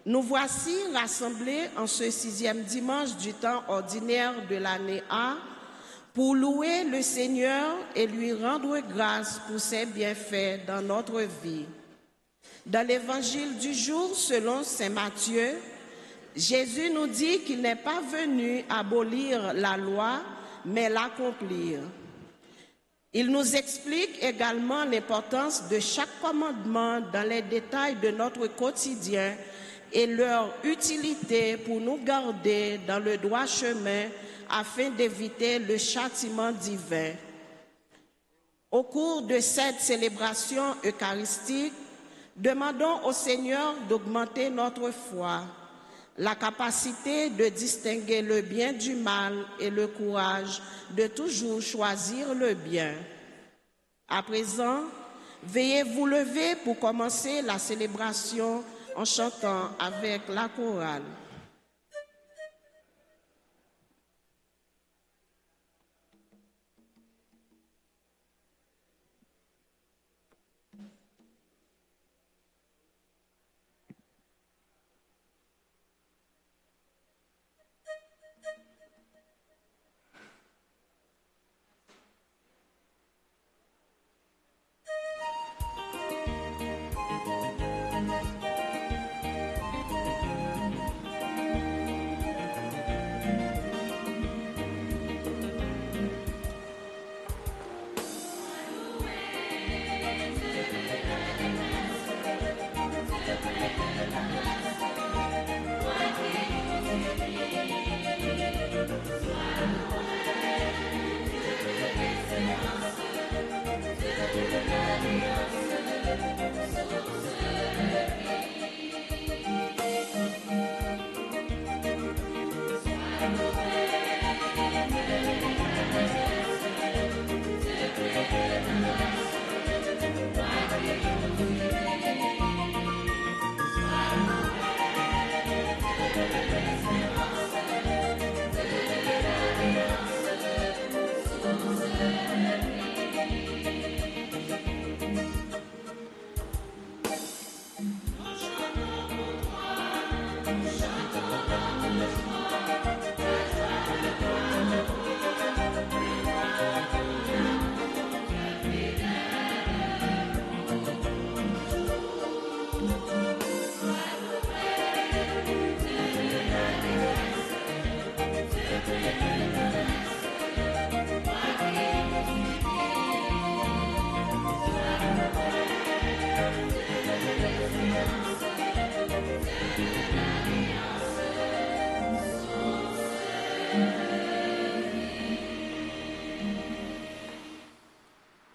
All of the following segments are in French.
Nous voici rassemblés en ce 6e dimanche du temps ordinaire de l'année A pour louer le Seigneur et lui rendre grâce pour ses bienfaits dans notre vie. Dans l'évangile du jour selon saint Matthieu, Jésus nous dit qu'il n'est pas venu abolir la loi, mais l'accomplir. Il nous explique également l'importance de chaque commandement dans les détails de notre quotidien et leur utilité pour nous garder dans le droit chemin afin d'éviter le châtiment divin. Au cours de cette célébration eucharistique, demandons au Seigneur d'augmenter notre foi, la capacité de distinguer le bien du mal et le courage de toujours choisir le bien. À présent, veuillez vous lever pour commencer la célébration en chantant avec la chorale.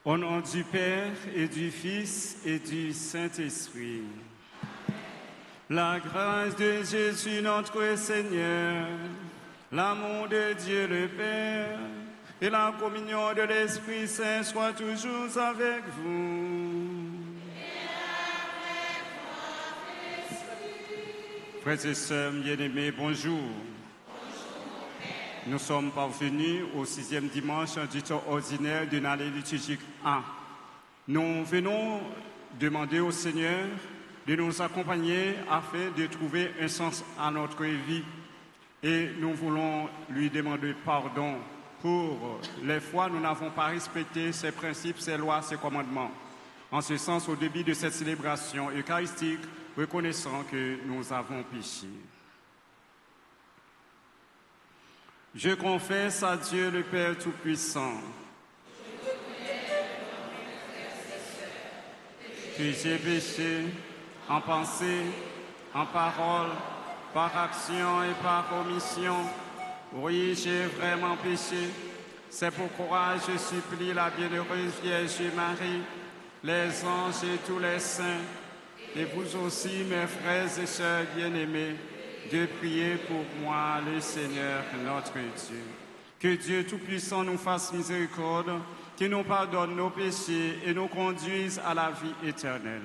Au nom du Père et du Fils et du Saint-Esprit. La grâce de Jésus notre Seigneur, l'amour de Dieu le Père et la communion de l'Esprit Saint soient toujours avec vous. Frères et sœurs bien-aimés, bonjour. Nous sommes parvenus au 6e dimanche du temps ordinaire de l'année liturgique 1. Nous venons demander au Seigneur de nous accompagner afin de trouver un sens à notre vie. Et nous voulons lui demander pardon pour les fois où nous n'avons pas respecté ses principes, ses lois, ses commandements. En ce sens, au début de cette célébration eucharistique, reconnaissant que nous avons péché. Je confesse à Dieu le Père Tout-Puissant que j'ai péché en pensée, en parole, par action et par omission. Oui, j'ai vraiment péché. C'est pourquoi je supplie la bienheureuse Vierge Marie, les anges et tous les saints, et vous aussi, mes frères et sœurs bien-aimés, de prier pour moi, le Seigneur, notre Dieu. Que Dieu Tout-Puissant nous fasse miséricorde, qu'il nous pardonne nos péchés et nous conduise à la vie éternelle.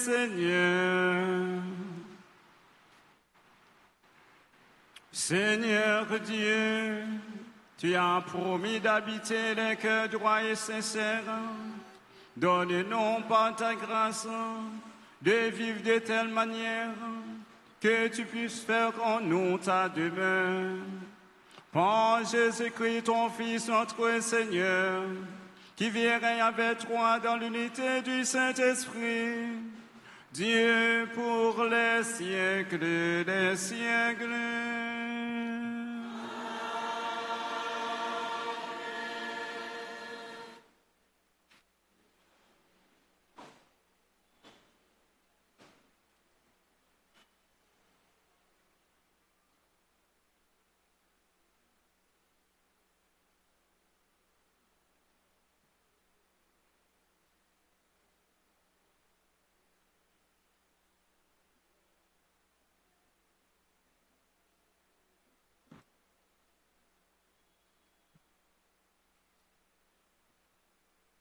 Seigneur. Seigneur Dieu, tu as promis d'habiter les cœurs droits et sincères. Donne-nous par ta grâce de vivre de telle manière que tu puisses faire en nous ta demeure. Par Jésus-Christ, ton Fils, notre Seigneur, qui vierait avec toi dans l'unité du Saint-Esprit, Dieu pour les siècles des siècles.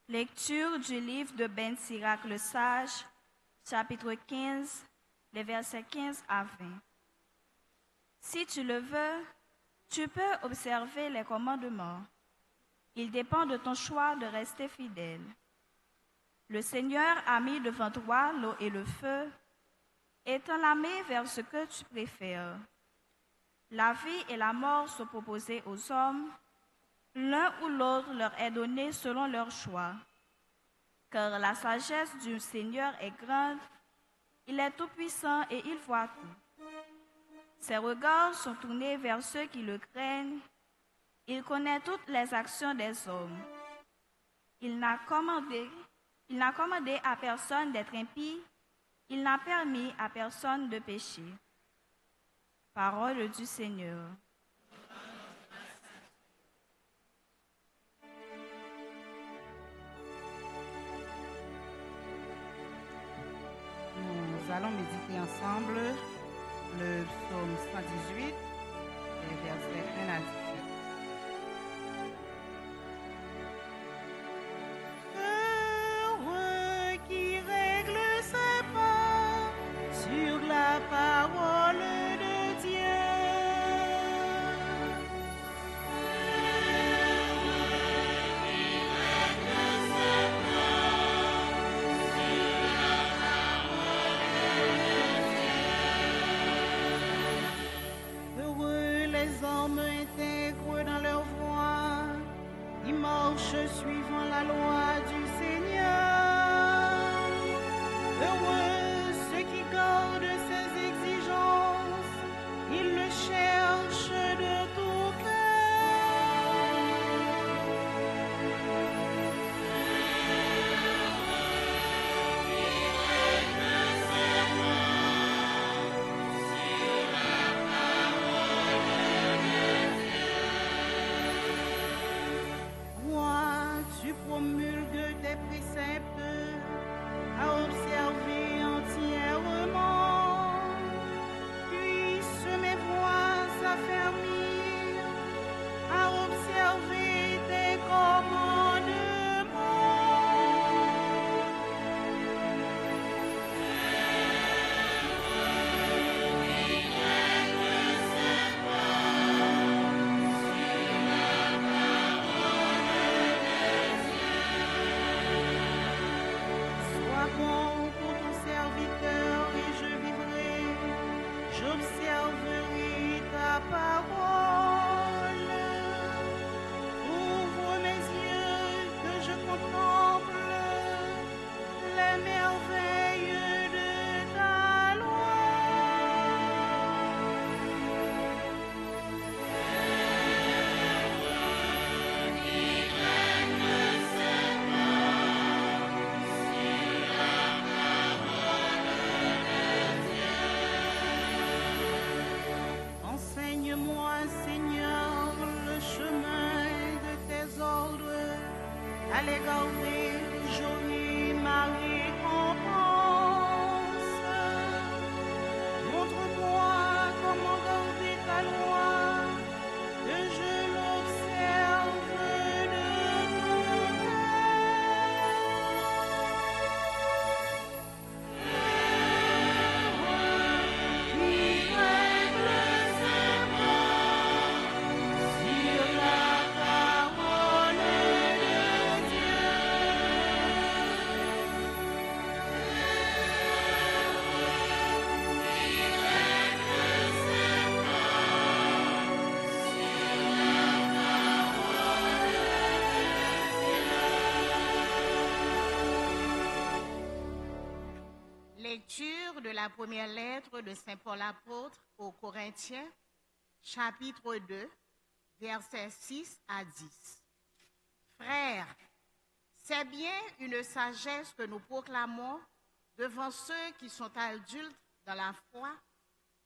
Lecture du livre de Ben Sirac le Sage, chapitre 15, les versets 15 à 20. Si tu le veux, tu peux observer les commandements. Il dépend de ton choix de rester fidèle. Le Seigneur a mis devant toi l'eau et le feu, étends la main vers ce que tu préfères. La vie et la mort sont proposées aux hommes. L'un ou l'autre leur est donné selon leur choix. Car la sagesse du Seigneur est grande, il est tout-puissant et il voit tout. Ses regards sont tournés vers ceux qui le craignent. Il connaît toutes les actions des hommes. Il n'a commandé à personne d'être impie. Il n'a permis à personne de pécher. Parole du Seigneur. Nous allons méditer ensemble le psaume 118, les versets 1 à 17. Heureux qui règle ses pas sur la parole de Dieu. Suivant la loi du Seigneur. Heureux ceux qui gardent ses exigences, ils le cherchent de tout promulgue tes préceptes à observer entièrement. Puissent mes voix s'affermir à observer tes commandements. J'observerai ta parole. Ouvre mes yeux que je contemple les merveilles de ta loi. Enseigne-moi, Seigneur, le chemin de tes ordres, à les garder, j'aurai ma récompense. Montre-moi comment garder ta loi, que je l'observe de tout cœur. Lecture de la première lettre de Saint Paul apôtre aux Corinthiens, chapitre 2, versets 6 à 10. Frères, c'est bien une sagesse que nous proclamons devant ceux qui sont adultes dans la foi,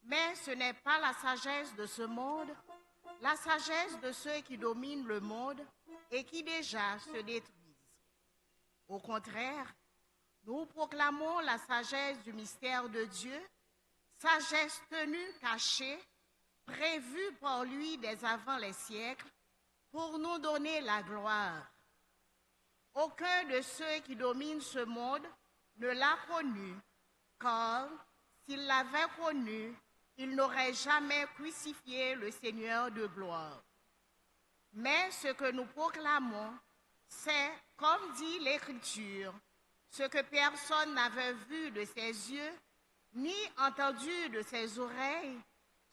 mais ce n'est pas la sagesse de ce monde, la sagesse de ceux qui dominent le monde et qui déjà se détruisent. Au contraire, nous proclamons la sagesse du mystère de Dieu, sagesse tenue cachée, prévue par lui dès avant les siècles, pour nous donner la gloire. Aucun de ceux qui dominent ce monde ne l'a connu, car s'il l'avait connu, il n'aurait jamais crucifié le Seigneur de gloire. Mais ce que nous proclamons, c'est, comme dit l'Écriture, ce que personne n'avait vu de ses yeux, ni entendu de ses oreilles,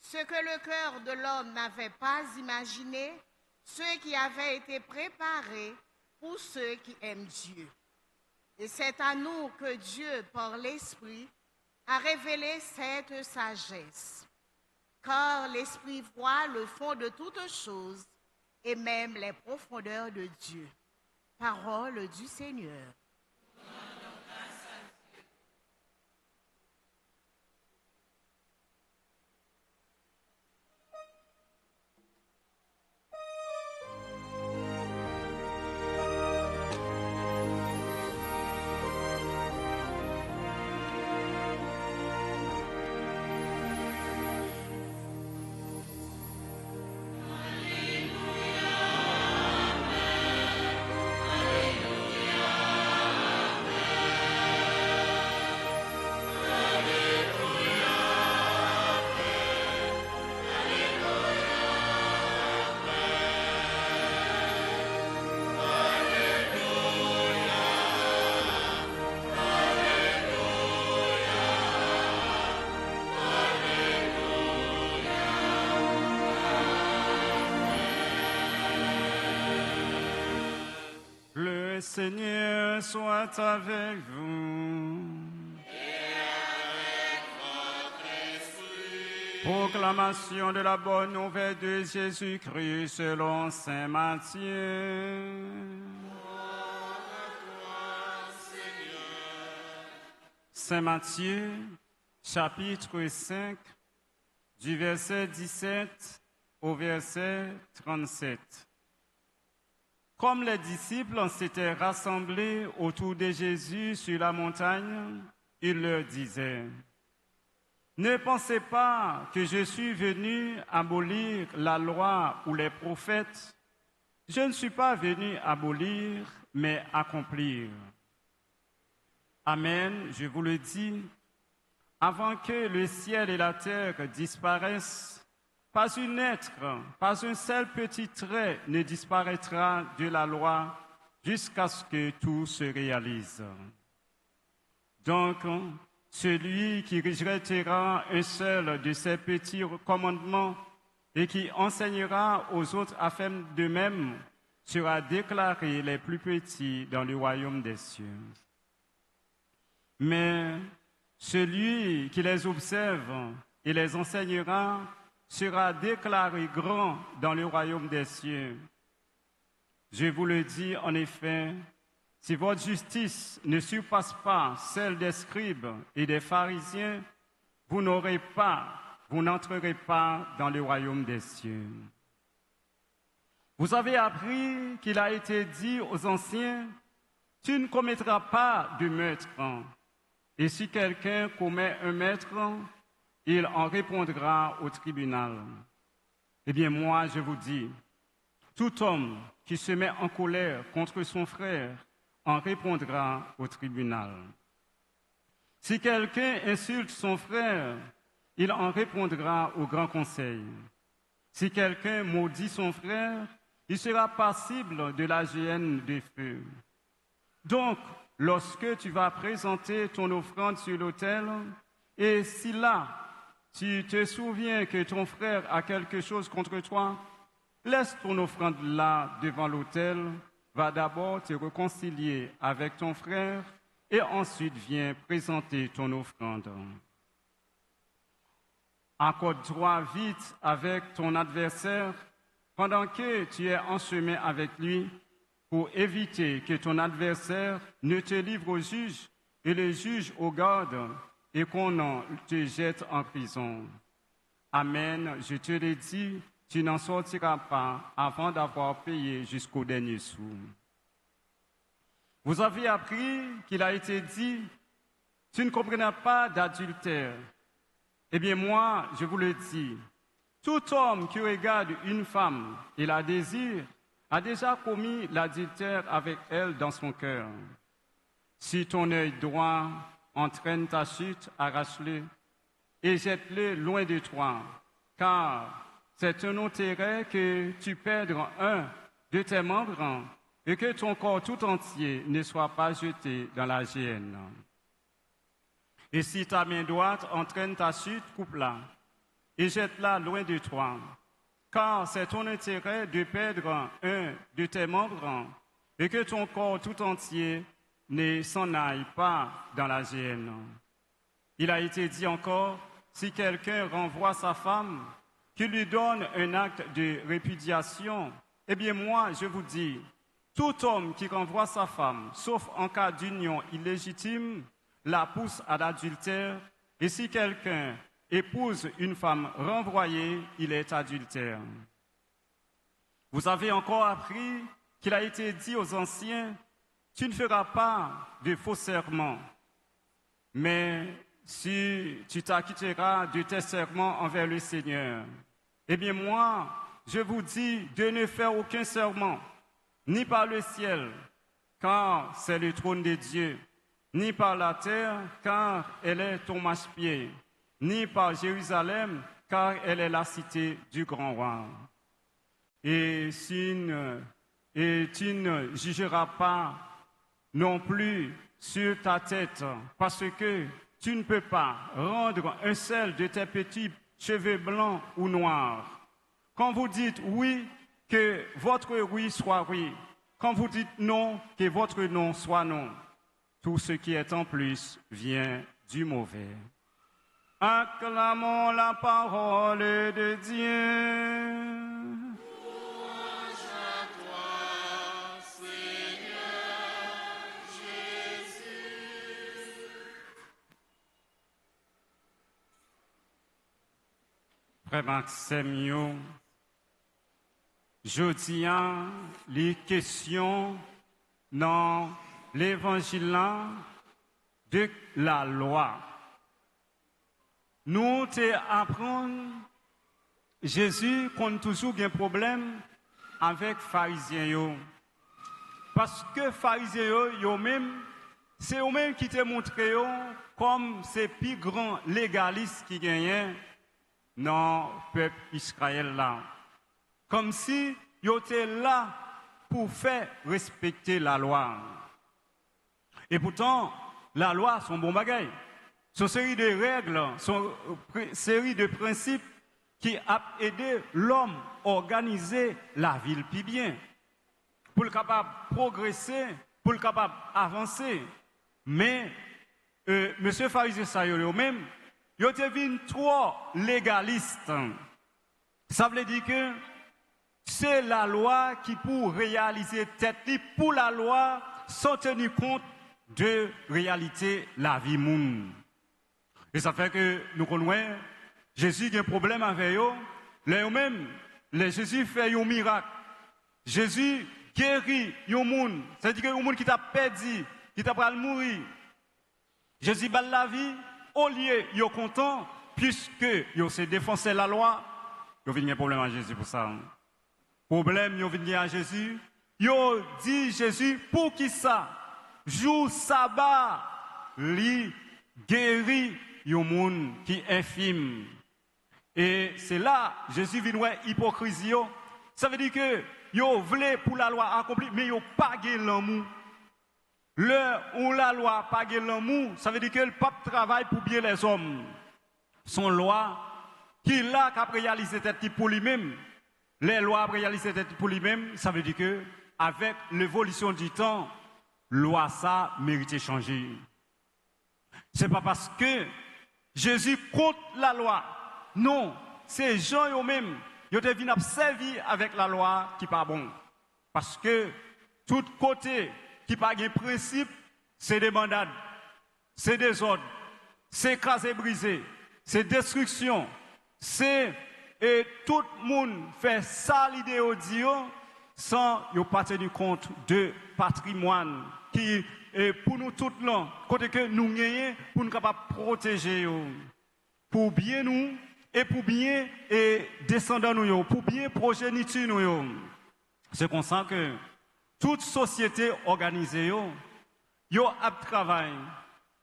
ce que le cœur de l'homme n'avait pas imaginé, ce qui avait été préparé pour ceux qui aiment Dieu. Et c'est à nous que Dieu, par l'Esprit, a révélé cette sagesse. Car l'Esprit voit le fond de toutes choses et même les profondeurs de Dieu. Parole du Seigneur. Le Seigneur soit avec vous. Et avec votre esprit. Proclamation de la bonne nouvelle de Jésus-Christ selon saint Matthieu. Gloire à toi, Seigneur. Saint Matthieu, chapitre 5, du verset 17 au verset 37. Comme les disciples s'étaient rassemblés autour de Jésus sur la montagne, il leur disait: « Ne pensez pas que je suis venu abolir la loi ou les prophètes. Je ne suis pas venu abolir, mais accomplir. Amen, je vous le dis, avant que le ciel et la terre disparaissent, pas une lettre, pas un seul petit trait ne disparaîtra de la loi jusqu'à ce que tout se réalise. Donc, celui qui rejettera un seul de ces petits commandements et qui enseignera aux autres à faire de même sera déclaré les plus petits dans le royaume des cieux. Mais celui qui les observe et les enseignera sera déclaré grand dans le royaume des cieux. Je vous le dis en effet, si votre justice ne surpasse pas celle des scribes et des pharisiens, vous n'entrerez pas dans le royaume des cieux. Vous avez appris qu'il a été dit aux anciens, « Tu ne commettras pas de meurtre. » Et si quelqu'un commet un meurtre, il en répondra au tribunal. Eh bien, moi, je vous dis, tout homme qui se met en colère contre son frère en répondra au tribunal. Si quelqu'un insulte son frère, il en répondra au grand conseil. Si quelqu'un maudit son frère, il sera passible de la géhenne des feux. Donc, lorsque tu vas présenter ton offrande sur l'autel, et si là, tu te souviens que ton frère a quelque chose contre toi, laisse ton offrande là devant l'autel, va d'abord te réconcilier avec ton frère, et ensuite viens présenter ton offrande. Accorde-toi vite avec ton adversaire pendant que tu es en chemin avec lui pour éviter que ton adversaire ne te livre au juge et le juge au garde et qu'on te jette en prison. Amen, je te le dis, tu n'en sortiras pas avant d'avoir payé jusqu'au dernier sou. Vous avez appris qu'il a été dit, tu ne comprendras pas d'adultère. Eh bien moi, je vous le dis, tout homme qui regarde une femme et la désire a déjà commis l'adultère avec elle dans son cœur. Si ton œil droit entraîne ta chute, arrache-le et jette-le loin de toi, car c'est un intérêt que tu perdes un de tes membres et que ton corps tout entier ne soit pas jeté dans la géhenne. Et si ta main droite entraîne ta chute, coupe-la et jette-la loin de toi, car c'est ton intérêt de perdre un de tes membres et que ton corps tout entier ne s'en aille pas dans la géhenne. Il a été dit encore, si quelqu'un renvoie sa femme, qu'il lui donne un acte de répudiation, eh bien moi, je vous dis, tout homme qui renvoie sa femme, sauf en cas d'union illégitime, la pousse à l'adultère, et si quelqu'un épouse une femme renvoyée, il est adultère. Vous avez encore appris qu'il a été dit aux anciens, tu ne feras pas de faux serments, mais si tu t'acquitteras de tes serments envers le Seigneur, eh bien moi, je vous dis de ne faire aucun serment, ni par le ciel, car c'est le trône de Dieu, ni par la terre, car elle est ton marchepied, ni par Jérusalem, car elle est la cité du grand roi. Et tu ne jugeras pas non plus sur ta tête, parce que tu ne peux pas rendre un seul de tes petits cheveux blancs ou noirs. Quand vous dites oui, que votre oui soit oui. Quand vous dites non, que votre non soit non. Tout ce qui est en plus vient du mauvais. Acclamons la parole de Dieu. Louange à toi, Seigneur Jésus. Frère Maxime, je tiens les questions dans l'évangile de la loi. Nous te apprenons, Jésus qu'on toujours un problème avec les pharisiens. Parce que les pharisiens, c'est eux-mêmes qui te montré comme ces plus grands légalistes qui gagnent dans le peuple Israël là. Comme si ils étaient là pour faire respecter la loi. Et pourtant, la loi, c'est un bon bagage. C'est une série de règles, c'est une série de principes qui a aidé l'homme à organiser la ville plus bien. Pour le capable de progresser, pour le capable d'avancer. Mais, monsieur Pharisien Sayo, même, ils étaient venus trop légalistes. Ça veut dire que c'est la loi qui, pour réaliser tête, pour la loi, sans tenir compte de réalité la vie monde. Et ça fait que nous connaissons, Jésus a un problème avec eux, eux-mêmes, Jésus fait un miracle. Jésus guérit un monde, c'est-à-dire que un monde qui t'a perdu, qui t'a pas mourir. Jésus bat la vie, au lieu, ils sont contents, puisque ils se défoncé la loi, ils ont un problème à Jésus pour ça. Problème, ils ont venu à Jésus, ils ont dit Jésus, pour qui ça? Jour sabbat, li guérit un monde qui est infime. Et c'est là, Jésus vient voir hypocrisie. Ça veut dire que ils voulaient pour la loi accomplie, mais ils n'ont pas gagné l'amour. L'heure où la loi n'a pas gagné l'amour, ça veut dire que le pape travaille pour bien les hommes. Son loi, qui là, qui a réalisé tête pour lui-même, les lois réalisées pour lui-même, ça veut dire que avec l'évolution du temps, loi ça mérite changer. C'est pas parce que Jésus contre la loi. Non, c'est gens eux-mêmes, ils deviennent servis avec la loi qui pas bon. Parce que tout côté qui pas de principe, c'est des bandades, c'est des ordres, c'est écrasé, brisé, c'est destruction, c'est et tout le monde fait ça l'idée sans y pas tenir compte de patrimoine qui est pour nous tous là, côté que nous gagnons pour nous capables protéger pour bien nous et pour bien et descendants nous pour bien progéniture nous. C'est comme ça que toute société organisée yo a travail,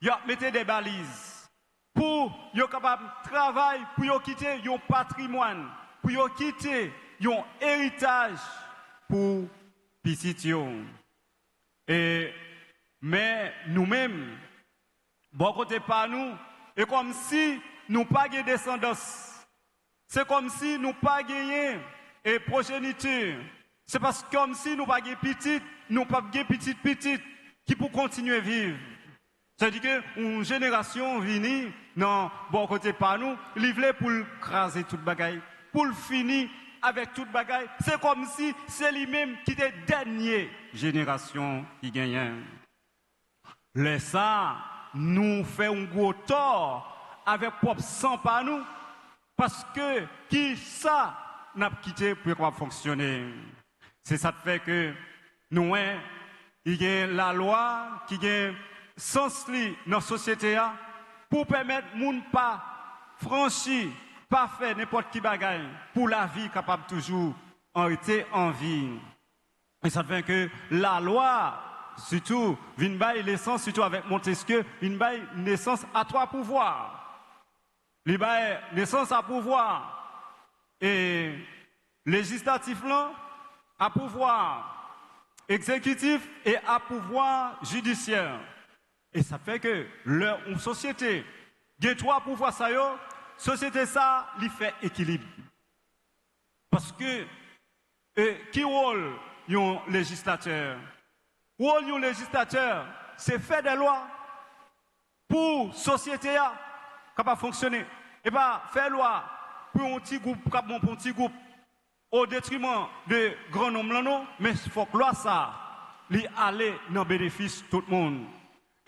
yo mettre des balises pour yo capable travail pour yo quitter yon patrimoine, pour yo quitter yon héritage pour petit yo. Et mais nous-mêmes bon côté par nous et comme si nous pas de descendance. C'est comme si nous pas gagné et progéniture. C'est parce que comme si nous pas de petite, nous pas de petite qui pour continuer à vivre. C'est-à-dire que une génération vient non bon côté par nous, livré pour craser toute bagaille, pour finir avec toute bagaille. C'est comme si c'est lui-même qui était dernière génération qui gagne. Le ça nous fait un gros tort avec propre sang par nous parce que qui ça n'a quitté pour pouvoir fonctionner. C'est ça qui fait que nous il y a la loi qui a sens dans la société pour permettre moun pas franchir, pas faire n'importe qui bagaille pour la vie capable toujours en rester en vie. Et ça fait que la loi surtout, vient bailler l'essence, surtout avec Montesquieu, vient bailler naissance à trois pouvoirs. Il baille naissance à pouvoir et législatif là, à pouvoir exécutif et à pouvoir judiciaire. Et ça fait que une société, il y a trois pouvoirs, ça y est, société ça, il fait équilibre. Parce que, qui rôle un législateur? Rôle un législateur, c'est faire des lois pour la société capable de fonctionner. Et pas faire loi pour un petit groupe, pour un petit groupe, au détriment de grands nombres, non, mais il faut que loi ça, aller dans le bénéfice de tout le monde.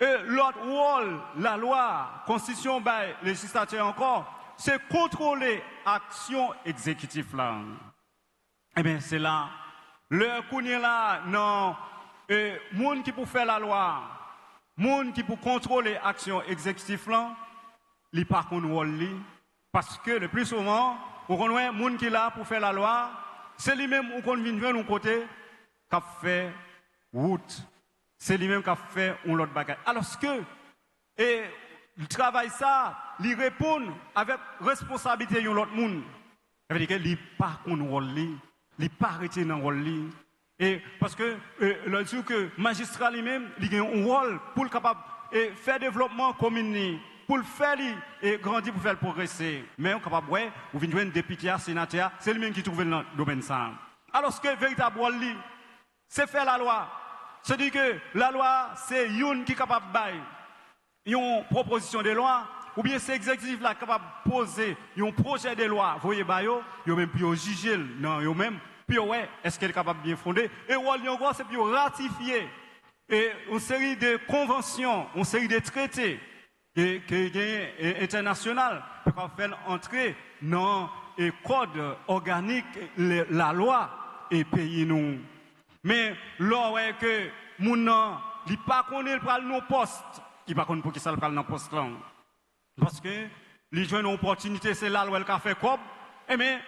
Et l'autre rôle, la loi, constitution, législateur encore, c'est contrôler l'action exécutive là. Eh bien, c'est là, le kounya là, non, monde qui peut faire la loi, monde qui peut contrôler l'action exécutive là, il pas qu'on rôle parce que le plus souvent, on connaît monde qui est là pour faire la loi, c'est lui-même qu'on vient de l'autre côté, qui a fait route. C'est lui-même qui a fait un autre bagage. Alors que, il travaille ça, il répond avec responsabilité de l'autre monde. Ça veut dire qu'il n'est pas qu'on rôle, il n'est pas arrêté dans le rôle. Et parce que, le jour que le magistrat lui-même, il a un rôle pour capable faire développement commune, pour le faire et grandir, pour faire progresser. Mais on est capable, ouais, ou venir un député, sénateur, c'est lui-même qui trouve le domaine ça. Alors que le véritable rôle, c'est faire la loi. C'est-à-dire que la loi, c'est une qui est capable de bailler une proposition de loi, ou bien c'est l'exécutif là capable de poser un projet de loi, vous voyez, vous même puis juger, non, vous même, puis ouais, est-ce qu'elle est capable de bien fonder, et encore, c'est puis ratifier une série de conventions, une série de traités internationaux pour faire entrer dans le code organique, la loi, et payer nous. Mais là, que mon nom, il n'est pas connu pour nos postes, il n'est pas connu pour qui ça le parle dans poste là. Parce que les jeunes ont une opportunité, c'est là où elle a fait comme, eh bien,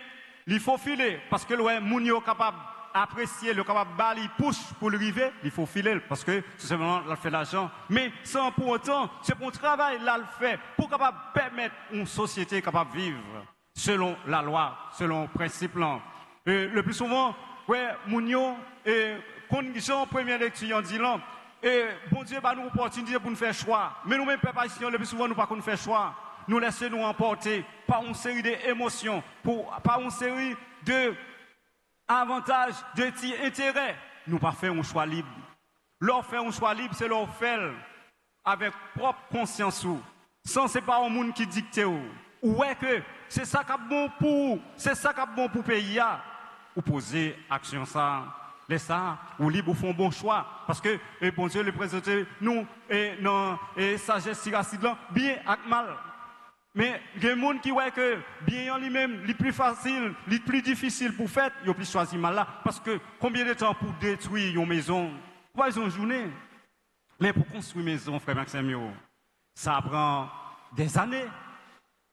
il faut filer. Parce que le moun est capable d'apprécier, le capable de bali, push pour le river, il faut filer. Parce que c'est simplement là fait l'argent. Mais sans pour autant, c'est pour le travail, là le fait, pour capable permettre une société capable de vivre selon la loi, selon le principe là. Le plus souvent, ouais, Mounio, quand Jean, première lecture, on dit là, bon Dieu, bah, nous opportunité pour nous faire choix. Mais nous-mêmes, peuple haïtien, le plus souvent, nous pas qu'on faire choix. Nous laissons nous emporter par une série d'émotions, par une série d'avantages, d'intérêts. Nous pas faire un choix libre. leur faire un choix libre, c'est leur faire avec propre conscience. Sans c'est pas un monde qui dicte. Ouais que c'est ça qui est bon pour, c'est ça qui est bon pour le pays. Ou poser action ça. Les ça, ou libre ou font bon choix. Parce que, bon Dieu, le présenté, nous, non, sagesse siracide, bien et mal. Mais il y a des gens qui voient que bien lui-même, le plus facile, le plus difficile pour faire, ils ont plus choisi mal là. Parce que combien de temps pour détruire une maison? Pas une journée. Mais pour construire une maison, frère Maxime, ça prend des années.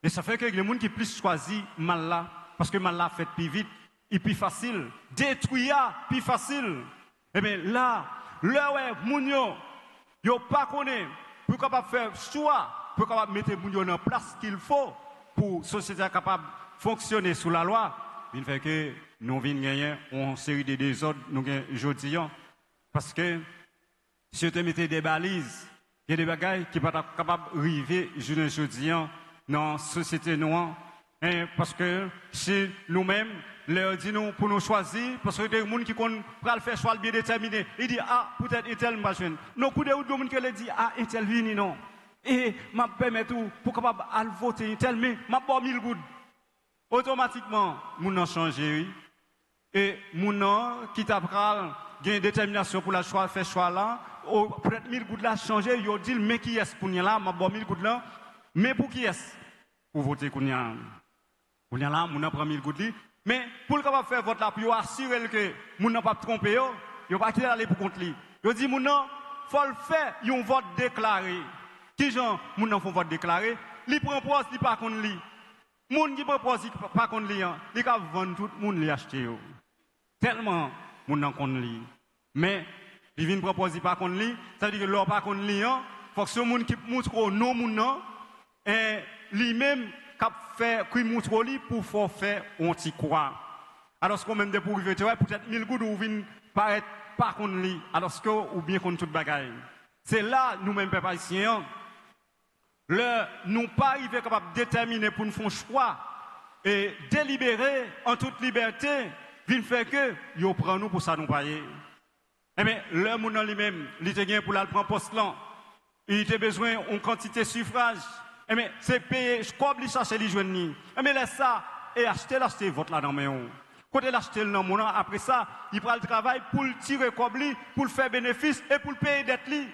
Et ça fait que les gens qui plus choisi mal là, parce que mal là fait plus vite. Et plus facile, détruire plus facile. Eh bien là, moun yo pas connaît pour capable faire choix, pour capable mettre moun yo en place qu'il faut pour société capable fonctionner sous la loi. Il fait que nous venons gagner une série de désordres nous aujourd'hui parce que si vous mettez des balises, il y a des bagages qui ne sont pas capables d'arriver aujourd'hui dans la société noire. Parce que si nous-mêmes leur disons pour nous choisir, parce que des gens qui vont faire choix bien déterminé, ils disent ah peut-être un tel machin. Non, coup de gens qui le disent ah un tel vini non. Et m'a permet tout pour capable à voter un tel mais m'a pas 1000 gouttes. Automatiquement, moun nan changé et moun nan qui t'a pral gain détermination pour la choix faire choix là, peut-être 1000 gouttes là changer, yo dit mais qui est pour là, m'a pas 1000 gouttes là, mais pour qui est pour voter kounya. Kounya là moun nan prend 1000 gouttes li. Mais pour le capable faire vote là, pour assurer que moun n'a pas trompé yo pas quitter aller pour contre lui. Yo dit moun nan faut le faire, yon vote déclaré. Qui gens moun nan font vote déclaré, li prend poste, li pas contre lui. Moun qui propose pas contre lui, li ka vendre tout moun li acheter yo. Tellement moun nan contre lui. Mais il vient proposer pas contre lui, ça veut dire que l'or pas contre lui, faut que ce moun qui montre non moun nan et lui-même cap fait qui montre lui pour faire on t'y croit. Alors ce qu'on même de pour peut-être 1000 gouttes ou vinn paraître pas contre lui alors que ou bien contre toute bagaille. C'est là nous même peuple haïtien nous pas arriver capable de déterminer pour nous faire un choix et délibérer en toute liberté, vient faire que yo prend nous pour ça nous payer. Eh bien, le monde lui-même, il était gain pour la prendre poste là. Il était besoin d'une quantité de suffrage. Eh bien, c'est payer, je crois, il chercher les jeunes. Eh bien, laisse ça et l'acheter votre là dans mes mains. Quand il achète le nom, après ça, il prend le travail pour le tirer comme pour le faire bénéfice et pour le payer d'être li.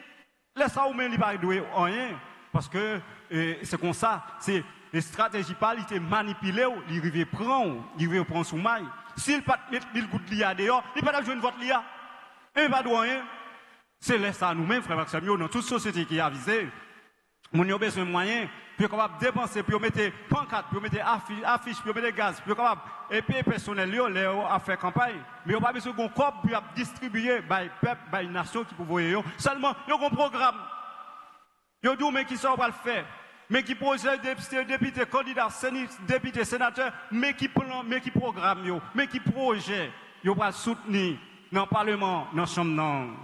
Laisse ça ou même il pas doué rien. Parce que c'est comme ça, c'est les stratégies pas, il était manipulé, il arrive prendre sous maille. S'il pas mettre 1000 gouttes liya dehors, il pas jouer votre liya. Et pas de rien. C'est là ça nous-mêmes, frère Maxime, dans toute société qui est avisée. Nous avons besoin de moyens pour capable dépenser, pour mettre pancarte, pour mettre affiche, pour mettre gaz, pour capable et payer personnel à faire campagne. Mais on pas besoin d'un corps pour distribuer par peuple, par une nation qui peut voir. Seulement, il y a un programme. Il y a des gens qui sont pas le faire. Mais qui projet député, candidat, député, sénateur, mais qui programme, mais qui projet, ils vont soutenir dans le Parlement, dans la Chambre.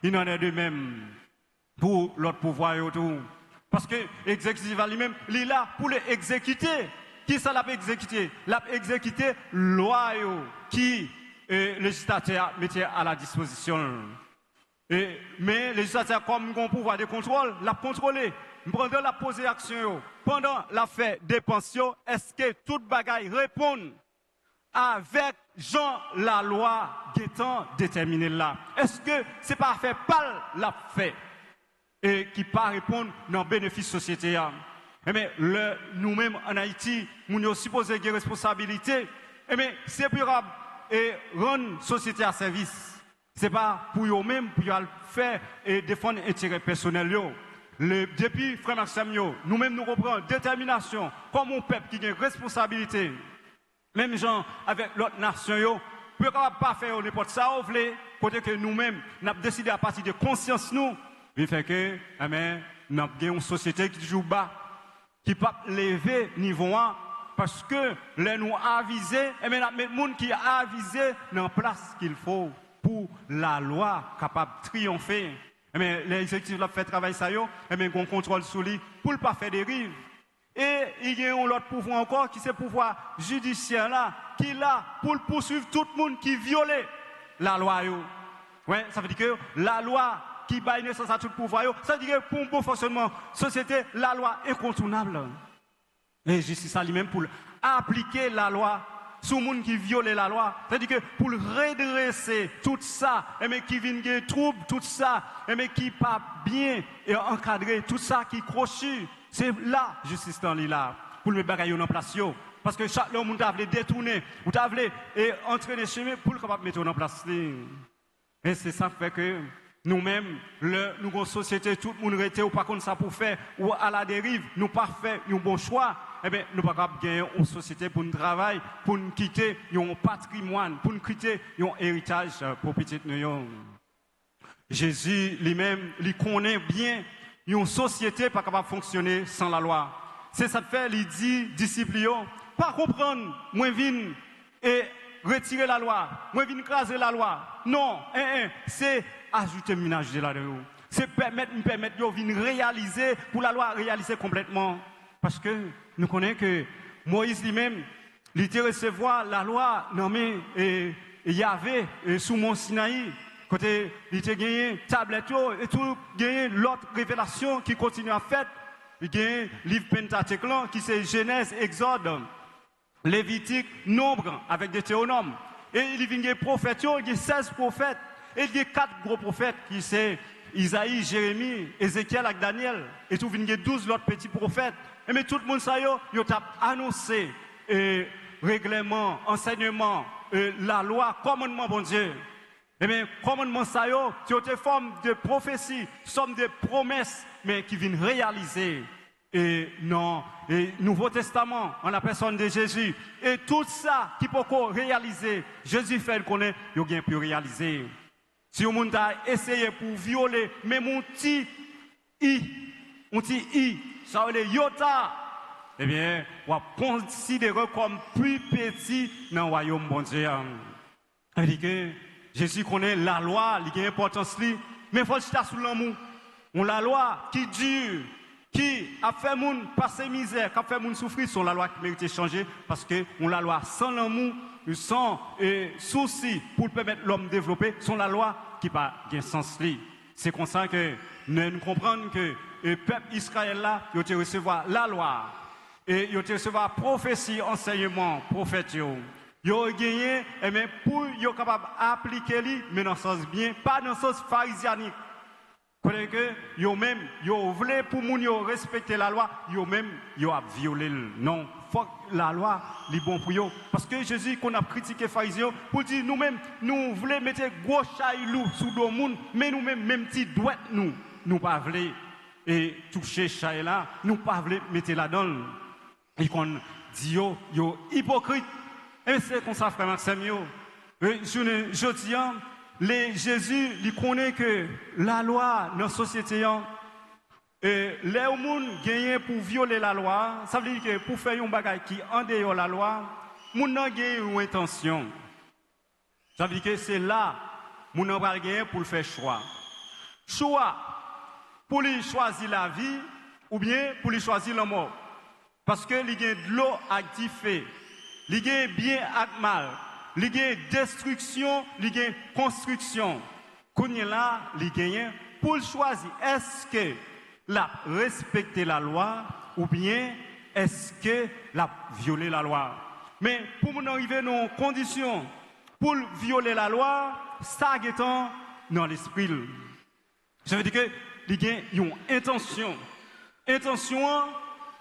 Il en est de même pour l'autre pouvoir. Parce que l'exécutif lui-même, il est là pour l'exécuter. Qui ça l'a exécuté? L'a exécuté loi qui le législateur mettait à la disposition. Mais le législateur, comme un pouvoir de contrôle, l'a contrôlé. Pendant la poser action, pendant la fait des pensions, est-ce que toute bagaille répond avec Jean la loi étant déterminée là? Est-ce que c'est pas fait par la fait et qui pas répondre dans le bénéfice société? Mais nous-mêmes en Haïti, nous sommes supposés avoir responsabilité. C'est pour rendre la société à service. Ce n'est pas pour eux-mêmes, pour faire et défendre l'intérêt personnel. Depuis Frère Maxime, nous-mêmes nous reprenons détermination comme un peuple qui a une responsabilité. Même gens avec l'autre nation, nous ne pouvons pas faire n'importe ça, côté que nous-mêmes, nous avons décidé à partir de conscience, nous fait que nous avons une société qui joue bas, qui ne peut pas lever niveau 1, parce que les nous avisés, nous avons des gens qui sont avisés dans la place qu'il faut pour la loi capable de triompher. L'exécutif a fait travail ça, on contrôle sur lui pour ne pas faire dérive. Et il y a un autre pouvoir encore qui c'est le pouvoir judiciaire là, qui est là pour poursuivre tout le monde qui viole la loi. Ouais, ça veut dire que la loi qui baille naissance à tout pouvoir, ça veut dire que pour un bon fonctionnement société, la loi est incontournable. Et justice ça lui-même pour appliquer la loi sur les gens qui violent la loi. C'est-à-dire que pour redresser tout ça, mais qui vient de trouble, tout ça, mais qui pas bien et encadrer tout ça qui crochu, c'est là justice dans là pour le mettre en place. Parce que chaque homme t'a voulu détourner, ou t'a voulu entraîner le chemin pour le capable mettre en place. Et c'est ça qui fait que nous-mêmes, nous avons une société, tout le monde était ou pas contre ça pour faire, ou à la dérive, nous pas fait un bon choix. Eh bien, nous ne pouvons pas gagner une société pour nous travailler, pour nous quitter un patrimoine, pour nous quitter un héritage pour petit nous. Jésus lui-même, il connaît bien une société pas capable de fonctionner sans la loi. C'est ça que fait, il dit, disciples, pas comprendre, moi viens et retirer la loi, moi viens craser la loi. Non, c'est ajouter ménage de là-dedans. C'est permettre de venir réaliser, pour la loi réaliser complètement. Parce que nous connaissons que Moïse lui-même, il était recevoir la loi nommée Yahvé sous Mont Sinaï. Côté, il était gagné tablette et tout, gagné l'autre révélation qui continue à faire. Il gagne livre Pentateuque qui c'est Genèse, Exode, Lévitique, Nombre avec Deutéronome. Et il y a des prophètes, il y a 16 prophètes. Et il y a 4 gros prophètes qui c'est Isaïe, Jérémie, Ézéchiel et Daniel. Et tout, il y a 12 autres petits prophètes. Mais tout le monde, ça y a annoncé règlement, enseignement, la loi, commandement, bon Dieu. Et bien, commandement, ça y a, c'est une forme de prophétie, somme de promesses, mais qui viennent réaliser. Et non, et Nouveau Testament, en la personne de Jésus. Et tout ça qui peut réaliser, Jésus fait le connaître, il a bien pu réaliser. Si on a essayé pour violer, mais mon petit ça veut dire yota, eh bien, on va considérer comme plus petit dans le royaume bon Dieu. Ça veut dire que Jésus connaît la loi, il a une importance, mais il faut que sous l'amour. On la loi qui dure, qui a fait moun passer misère, qui a fait moun souffrir, c'est la loi qui mérite de changer, parce que on la loi sans l'amour, sans souci pour permettre l'homme de développer, c'est la loi qui n'a pas de sens. C'est comme ça que nous comprenons que le peuple Israël là, il a recevoir la loi, et il a recevoir prophétie, enseignement, prophète. Il a gagné, mais pour être capable d'appliquer, mais dans le sens bien, pas dans le sens pharisianique. Parce que yo même yo voulez pour moun yo respecter la loi, yo même yo a violé. Non, faut la loi li bon pour yo. Parce que Jésus qu'on a critiqué pharisiens pour dire nous-mêmes nous voulons mettre gros chailou sous dos moun, mais nous-mêmes même petit doigt nous pas voulons et toucher chail là, nous pas voulons mettre là-dedans. Et qu'on dit yo hypocrite. Et c'est comme ça frère Maxime yo. Je dis Jésus, il connaît que la loi dans la société, les gens gagnent pour violer la loi, ça veut dire que pour faire un bagage qui en dehors de la loi, les gens gagnent une intention. Ça veut dire que c'est là que les gens gagnent pour faire choix. Choix pour lui choisir la vie ou bien pour lui choisir la mort. Parce que il y a de l'eau avec du feu, il y a bien avec mal. Il y a destruction, il y a construction. Quand il y a là, il y a pour choisir, est-ce que la respecter la loi ou bien est-ce que la violer la loi? Mais pour nous arriver dans une condition pour violer la loi, ça étant dans l'esprit. Ça veut dire que il y a une intention. Intention,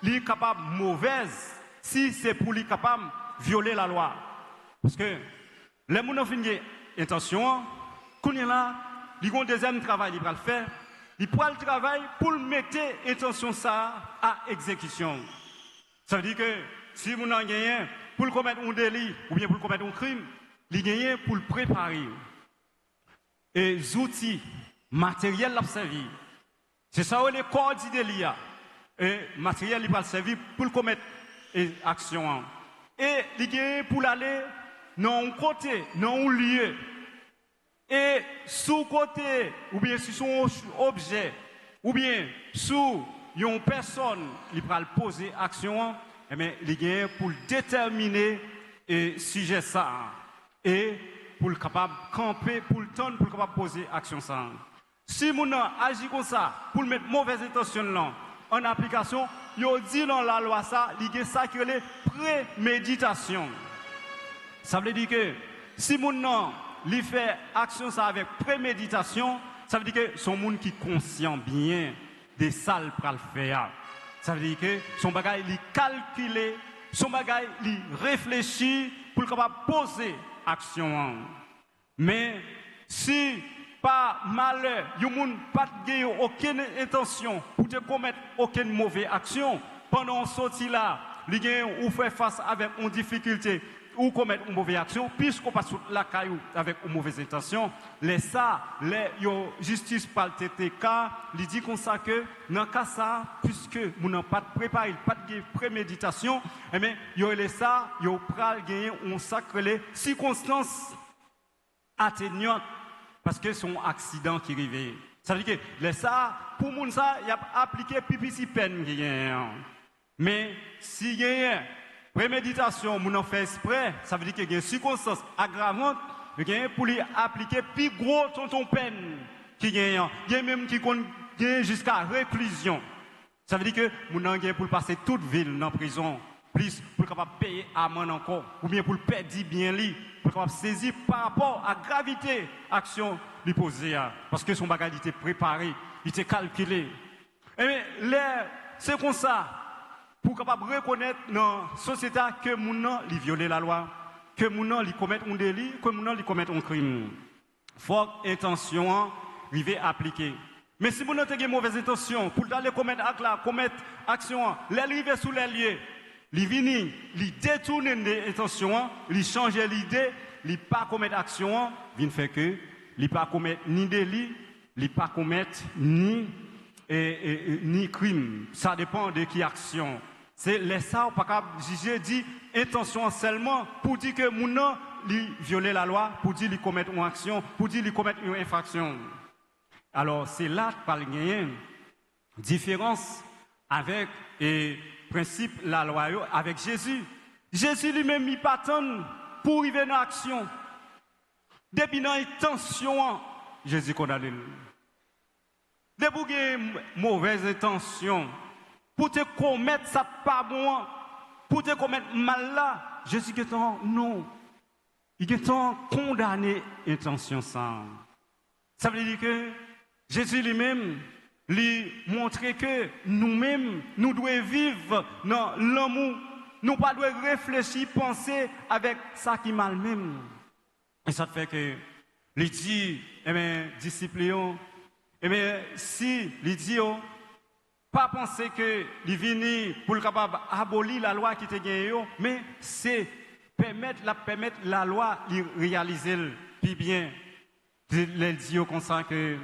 il est capable mauvaise si c'est pour lui capable de violer la loi. Parce que les gens ont fini intention, quand il y a là, ils ont un deuxième travail, ils vont le faire. Ils prennent le travail pour mettre intention ça à exécution. Ça veut dire que si vous n'avez gagné pour commettre un délit ou bien pour commettre un crime, ils gagnent pour le préparer. Et les outils matériels l'ont servi. C'est ça où les corps du délit. Et matériel, ils vont servir pour commettre l'action. Et ils gagnent pour aller dans un côté, dans un lieu, et sous côté, ou bien sur son objet, ou bien sous une personne, il va poser action, et bien il vient pour déterminer le sujet ça, et pour le capable camper, pour le temps, pour le capable poser action ça. Si mon agit comme ça, pour mettre mauvaise intention là, en application, il dit dans la loi ça, il y a ça qui est préméditation. Ça veut dire que si mon nom il fait action ça avec préméditation, ça veut dire que son monde qui conscient bien des salles pour le faire. Ça veut dire que son bagage il calculé, son bagage il réfléchit pour capable poser action. Mais si pas malheur, il n'y a pas aucune intention pour te commettre aucune mauvaise action, pendant sorti là, ou faire face avec une difficulté ou commettre une mauvaise action, puisqu'on passe la caillou avec une mauvaise intention, les justice par le TTK, il dit comme ça que dans le cas ça, puisque vous n'avez pas de préparé, pas de préméditation, eh bien, il y a ça, il y a gagner un sacre les circonstances atténuantes parce que c'est un accident qui arrive. Ça veut dire que les ça, pour moun ça, il y a appliqué pipi peine qui mais si il y a préméditation, moun en fait exprès, ça veut dire qu'il y a une circonstance aggravante, pour lui appliquer plus gros ton peine qui gagne. Il y a même qui gagne jusqu'à réclusion. Ça veut dire que moun en gagne pour passer toute ville dans la prison, plus pour capable payer amende encore, ou bien pour perdre bien li, pour capable saisir par rapport à la gravité action lui poser, parce que son bagage était préparé, il était calculé. Et c'est comme ça. Pour capable reconnaître dans la société que moun li viole la loi, que moun li commet un délit, que moun li commet un crime. Faut intention river appliquer. Mais si moun a une mauvaise intention pour aller commettre action, l'arriver sous les lieux, li vini, li détourner l'intention, li changer l'idée, li pas commettre action, vient faire que li pas commettre ni délit, li pas commettre ni crime. Ça dépend de qui action. C'est les ça pas capable juger dit intention seulement pour dire que moun nan li violer la loi, pour dire li commettre une action, pour dire li commettre une infraction. Alors c'est là par gagner différence avec et principe la loi avec Jésus. Jésus lui-même il pas attendre pour arriver dans l'action. Depuis dans intention Jésus condamné. Depuis qu'il mauvaise intention pour te commettre ça pas bon, pour te commettre mal là, Jésus est non. Il est condamné intention ça. Ça veut dire que Jésus lui-même lui montrer que nous-mêmes nous devons vivre dans l'amour, nous pas devons réfléchir, penser avec ça qui mal même. Et ça fait que les dit disciples si les dit pas penser que les vini pour le capable abolir la loi qui était gagnée, mais c'est permettre la loi de réaliser puis bien. Les dit comme ça que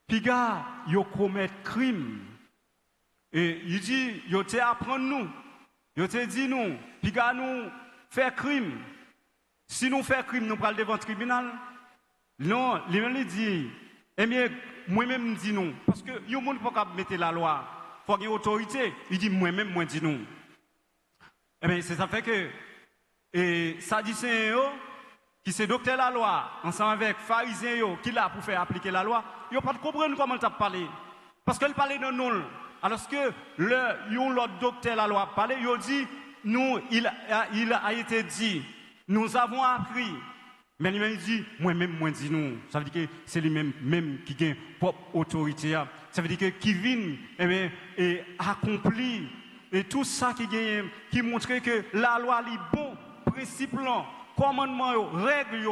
piga yo commettre crime et il dit yo te apprendre nous, yo te dit nous piga nous faire crime. Si nous faisons crime, nous parlons devant le tribunal. Non, il dit, eh bien, moi-même, dis nous. Parce que il y a des gens qui ne peuvent pas mettre la loi. Il faut qu'il y ait autorité. Il dit, moi-même, moi, dis nous. Eh bien, c'est ça fait que, et Sadducéens, qui se docteur la loi, ensemble avec pharisiens, qui là pour faire appliquer la loi, ils n'ont pas de comprendre comment il t'a parlé. Parce qu'il parlait de nous. Alors que l'autre docteur la loi parlait, il dit, nous, il a été dit, nous avons appris, mais lui-même dit, moi-même, moi dis nous. Ça veut dire que c'est lui-même qui gagne propre autorité. Ça veut dire que qui vient et accomplit et tout ça qui gagne, qui montre que la loi est bon, principe là, commandement,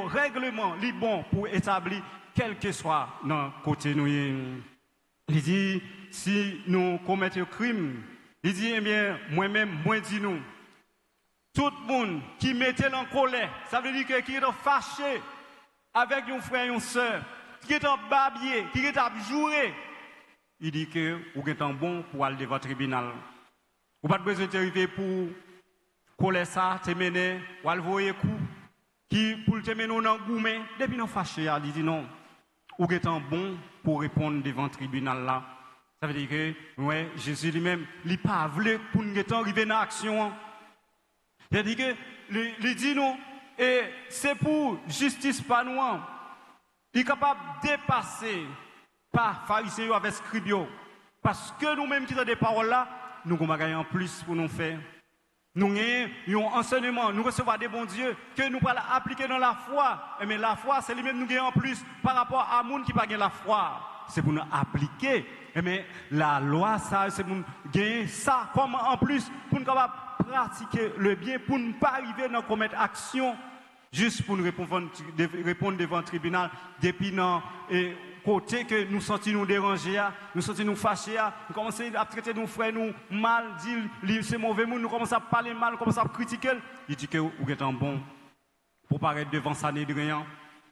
règlement est bon pour établir quel que soit dans côté nous. Il dit, si nous commettons un crime, il dit, eh bien, moi-même, moi dis nous. Tout le monde qui mettait en colère, ça veut dire qui est fâché avec un frère et une soeur, qui est en babier, qui est en joué, il dit que vous êtes bon pour aller devant le tribunal. Vous n'avez pas besoin d'arriver pour colère ça, te mener, ou aller voir un coup, qui pour te mener dans le gourmet, depuis nous fâché, il dit non. Vous êtes bon pour répondre devant le tribunal là. Ça veut dire que, ouais, Jésus lui-même, il n'a pas voulu pour nous arriver dans l'action. Il dit que, il dit nous, et c'est pour justice par nous. Il est capable de dépasser par pharisiens avec scribes. Parce que nous-mêmes qui avons des paroles là, nous avons gagné en plus pour nous faire. Nous avons un enseignement, nous recevons des bons dieux que nous allons appliquer dans la foi. Mais la foi, c'est lui-même nous gagnons en plus par rapport à monde qui n'a pas la foi. C'est pour nous appliquer. Mais la loi, ça, c'est pour nous gagner ça comme en plus pour nous pratiquer le bien, pour ne pas arriver à commettre action juste pour nous répondre devant le tribunal depuis dans côté que nous sentons nous déranger, nous sentons nous fâcher, nous commençons à traiter nos frères nous mal, dire c'est mauvais, nous commençons à parler mal, nous commençons à critiquer. Il dit que vous êtes bon pour paraître devant Sanhédrin,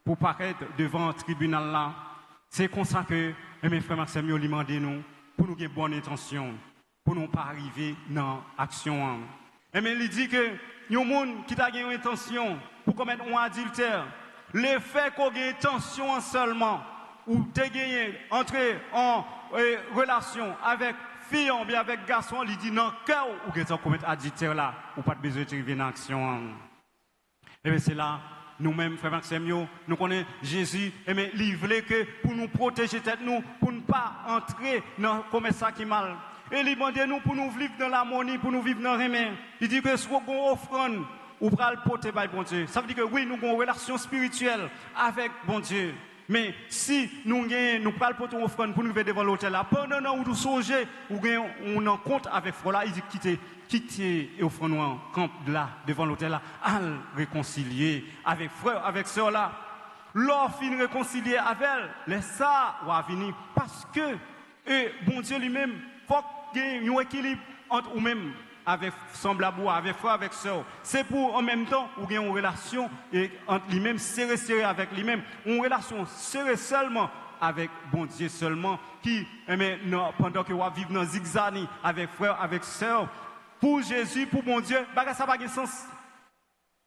pour paraître devant le tribunal là. C'est comme ça que mes frères Maxime lui demandent nous pour nous avoir bonne intention, pour ne pas arriver dans l'action. Mais il dit que il y a un monde qui a une intention pour commettre un adultère. Le fait qu'on ait une intention seulement, ou tu gagné, entrer en relation avec fille ou bien avec garçon, il dit non, cœur ou que tu commettre adultère là, ou pas besoin de arriver dans l'action. Et bien c'est là, nous-mêmes, frère Maxime, nous connaissons Jésus, et bien il voulait que pour nous protéger tête nous, pour ne pas entrer dans le commerce qui mal. Et il demande nous pour nous vivre dans l'harmonie, pour nous vivre dans les mains. Il dit que si vous avez une offrande, ou pour le porter par bon Dieu. Ça veut dire que oui, nous avons une relation spirituelle avec bon Dieu. Mais si nous ne parlons pas de offrande pour nous venir devant l'autel là, pendant que nous songez, on en compte avec frère là, il dit quitter l'offrande camp là, devant l'autel là, à réconcilier avec frère, avec sœur là. L'offre fin réconcilier avec elle, laisse ça va venir. Parce que bon Dieu lui-même, il faut qu'il y ait un équilibre entre vous-même. Avec semblable, avec frère, avec sœur. C'est pour en même temps où il y a une relation entre lui-même, serré avec lui-même. Une relation serrée seulement avec bon Dieu seulement, qui, pendant que vous vivez dans zigzag avec frère, avec sœur, pour Jésus, pour bon Dieu, ça n'a pas de sens.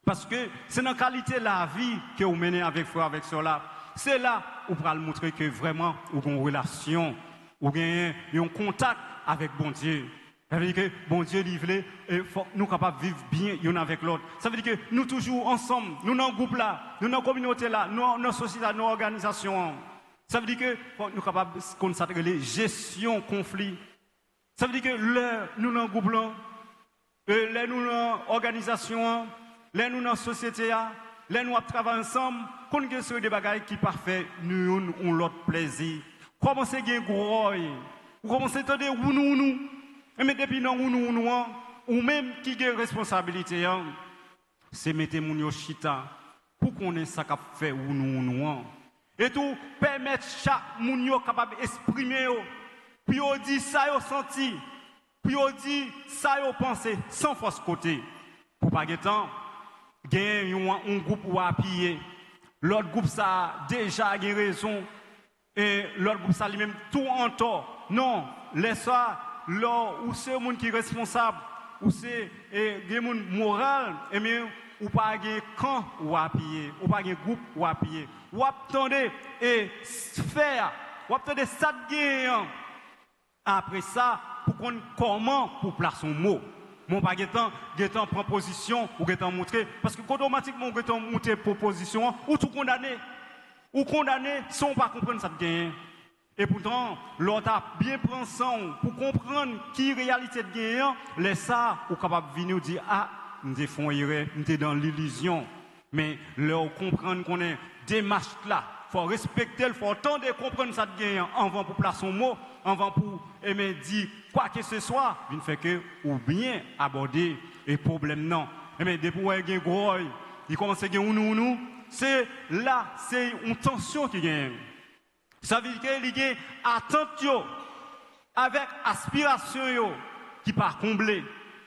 Parce que c'est dans la qualité de la vie que vous menez avec frère, avec sœur là. C'est là où vous allez montrer que vraiment, vous avez une relation, vous avez un contact avec bon Dieu. Ça veut dire que bon Dieu livré et nous sommes capables de vivre bien l'un avec l'autre. Ça veut dire que nous toujours ensemble, nous dans le groupe là, nous dans la communauté là, nous dans la société, nous dans l'organisation. Ça veut dire que nous sommes capables de consacrer les gestion conflit. Ça veut dire que nous dans le groupe là, nous dans l'organisation, nous dans la société, nous travaillons ensemble, qu'on a sur des bagages qui parfait, nous avons l'autre plaisir. Comment c'est que gros, comment c'est que nous. Mais depuis nous, ou même qui a responsabilité, c'est mettre mon yo chita pour qu'on ait ça qu'a fait ou nous. Et tout permettre chaque moun yo capable d'exprimer, puis on dit ça yo senti, puis on dit ça yo pensé sans force côté. Pour pas de temps, gagner un groupe ou appuyer, l'autre groupe ça a déjà raison et l'autre groupe ça lui-même tout en tort. Non, laisse ça. Là où c'est le monde qui est responsable, où c'est le monde moral, et bien, ou pas un camp ou appuyer, ou pas un groupe ou appuyer. Ou attendez et faire, ou attendez ça de gagnant. Après ça, pour qu'on comment pour placer son mot. Mon pas guetant prend position ou guetant montrer parce que automatiquement guetant monter proposition ou tout condamné. Ou condamné sans pas comprendre ça de gagnant. Et pourtant, l'autre a bien pris ensemble pour comprendre qui est la réalité de gagnant. Laisse ça, ou capable de venir dire, ah, nous sommes dans l'illusion. Mais leur comprendre qu'on est démarche là, il faut respecter, il faut attendre de comprendre ça de gagnant avant pour placer son mot, avant pour dire quoi que ce soit. Il ne fait que ou bien aborder les problèmes non. Mais depuis qu'il y a un gros, il commence à gagner nous, c'est là, c'est une tension qui gagne. Ça veut dire qu'il y a attente avec aspiration qui pas comblé.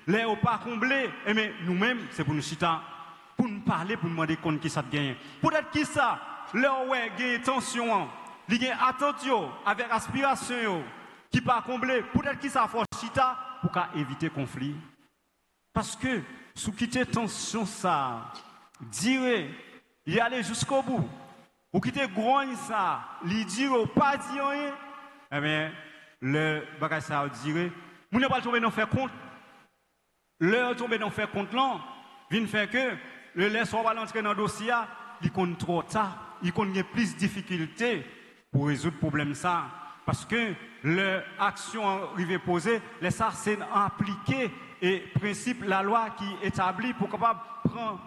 Les pas comblé, mais nous-mêmes, c'est pour nous chita, pour nous parler, pour nous demander qui ça gagne. Peut-être qui ça, là où il y a tension, il y a attente avec aspiration qui pas comblé. Peut-être qui ça faut chita pour éviter conflit. Parce que sous quitter tension ça, dire y aller jusqu'au bout. Ou quitter grogne ça, lui dire pas dire rien, eh bien, le bagage ça dire, vous ne pas tomber dans faire compte. Le tomber dans faire compte là, vient faire que le laisse on va l'entrer dans le dossier, il compte trop tard, il compte plus de difficultés pour résoudre le problème ça. Parce que l'action arrivée posée, les ça c'est appliqué et principe la loi qui établit pour capable prendre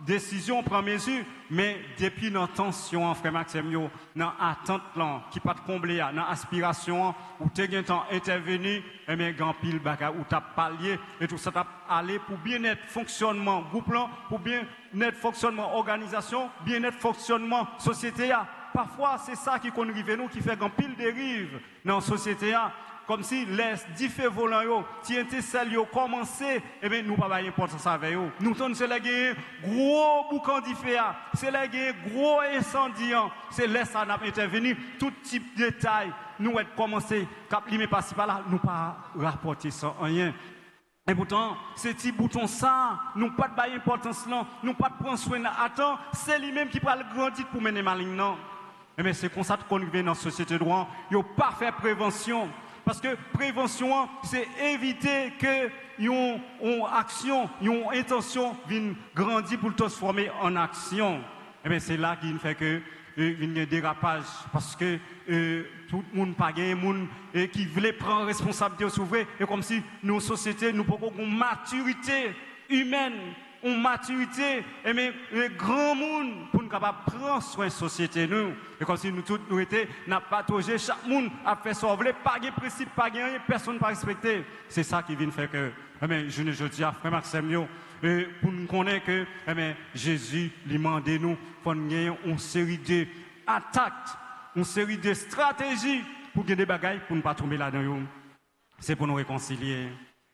décision, prendre mesure, mais depuis dans tension, frère Maxime, dans attente qui pas de combler, dans aspiration où tu as temps intervenu, et bien grand pile bagarre où tu as parlé et tout ça t'a allé pour bien-être fonctionnement groupe là, pour bien-être fonctionnement organisation, bien-être fonctionnement société. Parfois, c'est ça qui conrive nous, qui fait un pile dérive dans la société. Comme si les différents volants, qui étaient celles qui ont commencé, eh bien, nous n'avons pas d'importance avec eux. Nous sommes c'est les gros boucan différents, c'est les gros incendies, c'est les ça n'a intervenu, tout type de détail. Nous avons commencé, quand l'imé passe par là, nous pas rapporter sans rien. Et pourtant, ces petits boutons ça, nous pas de importance là, nous pas de prendre soin là. Attends, c'est lui-même qui va le grandir pour mener malign non. Mais c'est comme ça qu'on vit dans la société de droit. Il n'y a pas fait prévention. Parce que prévention, c'est éviter que une action, une intention vienne grandir pour le transformer en action. Et bien c'est là qu'il fait que il y a un dérapage. Parce que tout le monde pas gagné, monde qui voulait prendre responsabilité au s'ouvrir. Et comme si nos sociétés, nous avons une maturité humaine. Une maturité, et même le grand monde pour nous capable prendre soin de la société nous. Et comme si nous tous nous étions, n'a pas touché, chaque monde a fait son volet, pas de principe, pas de rien, personne pas respecté. C'est ça qui vient faire que, je ne dis à frère Maxime, pour nous connaître que, Jésus lui demande nous, pour nous gagner une série d'attaques, une série de stratégies pour gagner des bagailles, pour ne pas tomber là-dedans. C'est pour nous réconcilier.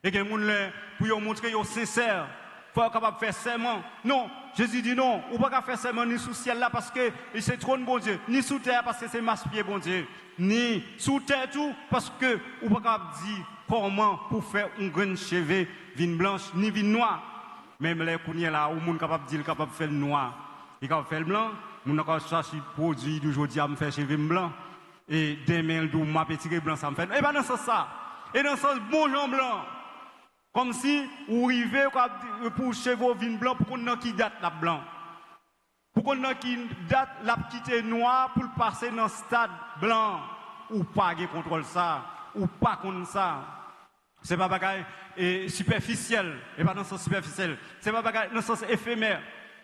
Et que les gens, pour montrer qu'ils sont sincères, il faut être capable de faire serment. Non, Jésus dit non. On ne peut pas faire serment ni sous le ciel là parce que c'est trop de bon Dieu, ni sous terre parce que c'est masse-pied bon Dieu, ni sous terre tout parce que on ne peut pas dire comment pour faire une graine cheveux, vine blanche, ni vine noire. Même les couniers là, où on est capable de dire capable de faire le noir, il est capable de faire le blanc, on a capable de chercher produit d'aujourd'hui à me faire cheveux blanc et demain le m'a petit blanc ça me fait. Et bien dans ce sens ça. Et dans ce sens bon Jean blanc. Comme si vous arrivez pour chevaux vin blanc pour qu'on ait qui date la blanc. Pour qu'on ait qui date la petite noire pour passer dans le stade blanc. Ou pas de contrôle ça. Ou pas contre ça. C'est pas bagaille superficiel. Et pas dans le sens superficiel. C'est pas bagaille dans le sens éphémère.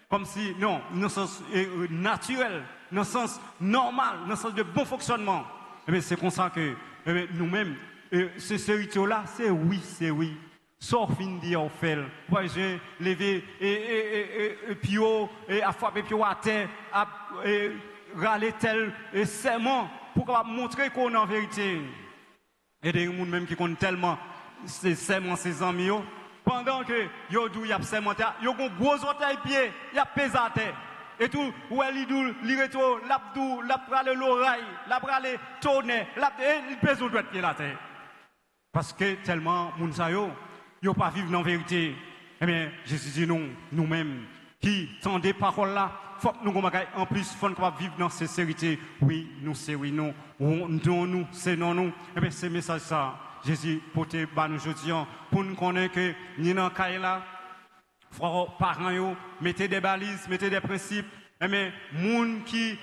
Comme si, non, dans le sens naturel. Dans le sens normal. Dans le sens de bon fonctionnement. Mais c'est comme ça que nous-mêmes, ce rituel-là, c'est oui, c'est oui. Sauf fin dit au fait. Moi j'ai levé et pio et à frapper pio à terre à râler tel serment pour montrer qu'on est en vérité. Et des gens même qui comptent tellement ces serments ses amis pendant que yo dou y a sermenté yo gon gros orteil pied y a pesé à terre et tout ou elle li retro l'abdou la prale l'oreille la prale tonner il pèse au droit pied la terre parce que tellement moun sa yo ils ne pas vivre dans la vérité. Eh bien, Jésus dit non, nous-mêmes, qui tendent des paroles là, il faut que nous, en plus, il faut vivre dans sincérité. Oui, nous, c'est oui, nous. Nous, c'est non, nous. Eh bien, c'est message ça. Jésus, pour te ban aujourd'hui, pour nous connaître que nous, dans le là, parents, mettez des balises, mettez des principes. Eh bien, les gens qui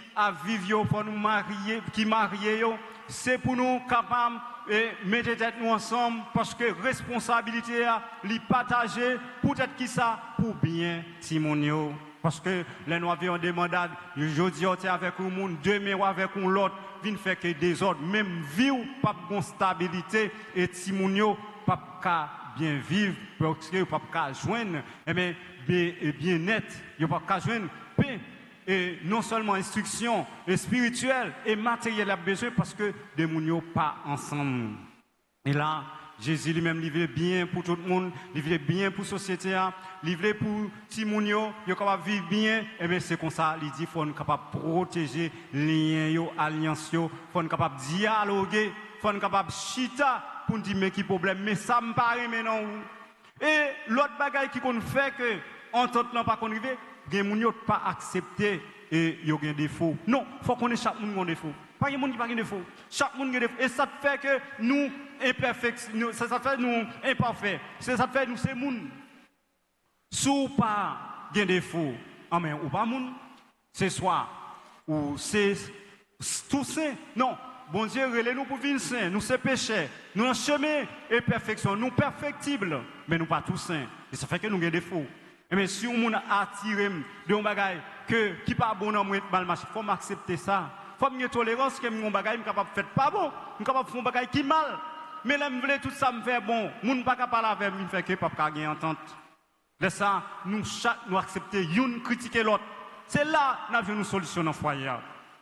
vivent pour nous marier, qui marient, c'est pour nous capables et mettre tête nous ensemble parce que responsabilité à les partager pour être qui ça pour bien Timonio parce que les noirs viennent demander aujourd'hui on est avec un monde demain avec un l'autre vient faire que des autres même vivre pas de stabilité et Timonio pas bien vivre parce que pas joindre bien net il pas joindre et non seulement instruction et spirituelle et matérielle a besoin parce que des gens pas ensemble. Et là, Jésus lui-même livré bien pour tout le monde, livré bien pour la société, livré pour les gens, ils sont capables de vivre bien. Et bien c'est comme ça, il dit qu'il faut être capable de protéger les liens, alliances, il faut être capable de dialoguer, il faut être capable de chita pour dire mais qui problème, mais ça me paraît maintenant. Et l'autre bagaille qui fait que entente n'a pas conrivé, les gens ne pas accepter et ils ont des défauts. Non, il faut qu'on ait chaque monde a des défauts. Pas de monde qui n'a pas de défauts. Chaque monde a des défauts. Et ça fait que nous imperfects, ça fait nous imparfaits. Ça fait nous c'est monde. Sous pas gen défaut, amen, ou pas moun, c'est soit, ou c'est tout saint, non. Bon Dieu, relève-nous pour vivre saint, nous c'est péché, nous en chemin et perfection, nous perfectibles, mais nous pas tous saints. Et ça fait que nous avons des défauts. Mais si on a attiré de un bagage qui pas bon dans moi mal marché, faut m'accepter ça. Faut me tolérance que mon bagage est capable de faire pas bon, je capable de faire un bagage qui mal. Mais là me voulait tout ça me faire bon, moun pas capable avec me fait que pas gagner entente. De ça, nous accepter une critiquer l'autre. C'est là nous avons une solution dans le foyer.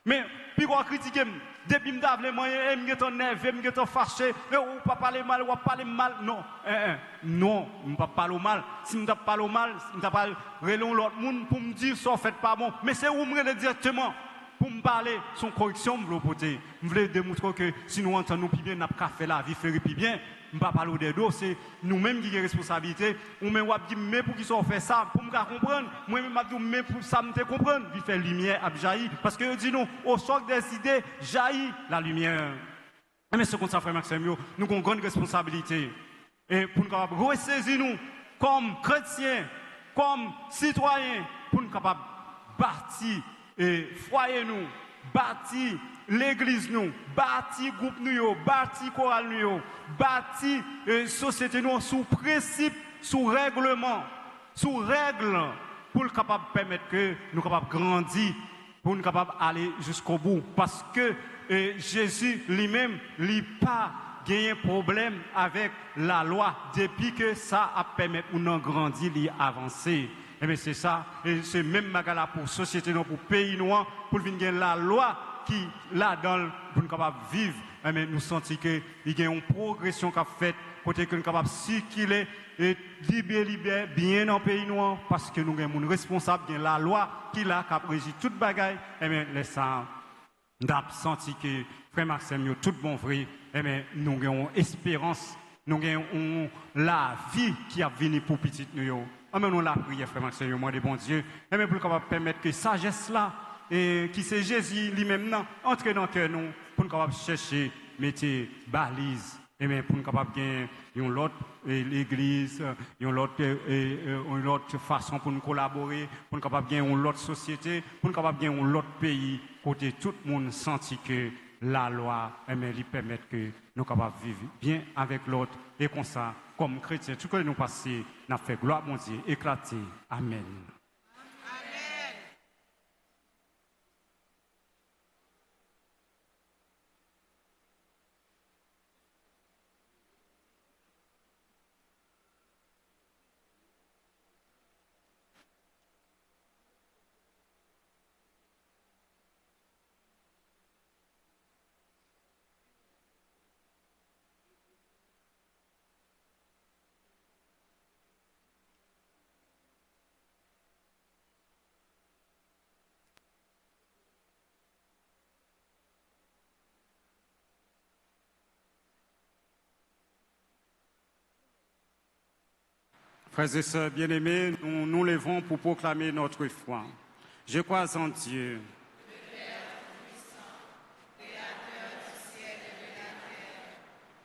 Mais puis on critiquer depuis m'ta vle moyen m'geto nerveux m'geto fâché ou pas parler mal ou parler mal non non m'pas parler mal si m'ta parler mal m'ta pas relon l'autre monde pour me dire ça fait pas bon mais c'est où me relé directement pour me parler son correction me voter me voulais démontrer que si nous entendons plus bien n'a pas faire la vie faire plus bien m'pas parler des dos c'est nous-mêmes qui avons responsabilité ou même ou dit mais pour qui sont fait ça pour me comprendre moi même m'a dit mais pour ça me comprendre il fait lumière a jailli parce que dit nous au choc des idées jaillit la lumière mais ce qu'on ça frère Maxime nous avons une grande responsabilité et pour nous capable ressaisir nous comme chrétiens comme citoyens pour nous capable bâtir et foyer nous bâtir l'église nous, bâtir groupe nous, bâtir chorale nous, bâtir société nous sous principe, sous règlement, sous règle pour être capable de permettre que nous capables grandir, pour nous capables aller jusqu'au bout parce que Jésus lui-même n'a pas gagné problème avec la loi depuis que ça a permis de nous grandir, d'avancer. Et bien c'est ça, et c'est même magala pour société, pour pays noirs, pour venir la loi qui là-dedans, pour nous capables de vivre. Et bien nous sentons qu'il y a une progression qu'a faite, côté que nous sommes capables de circuler et libérer bien dans le pays noir, parce que nous avons une responsable, la loi qui l'a régit toute bagaille. Et bien les ça, nous avons senti que frère Maxime, tout bon vrai, et bien nous avons espérance, nous avons la vie qui a venu pour petit nous. Amen, nous la prière, frère Maxime, moi, de bon Dieu. Et même pour capable permettre que sagesse là, et qui c'est Jésus lui-même, entre dans le cœur nous, pour nous capable chercher, mettre balise, et même pour nous capable gagner une autre l'église, une autre façon pour nous collaborer, pour nous capable gagner une autre société, pour nous capable gagner un autre pays, côté tout le monde sentit que la loi, lui permet que nous capables vivre bien avec l'autre, et comme ça, comme chrétiens, tout ce que nous passons, nous fait gloire à mon Dieu, éclater. Amen. Frères et sœurs bien-aimés, nous nous levons pour proclamer notre foi. Je crois en Dieu, le Père puissant, créateur du ciel et de la terre,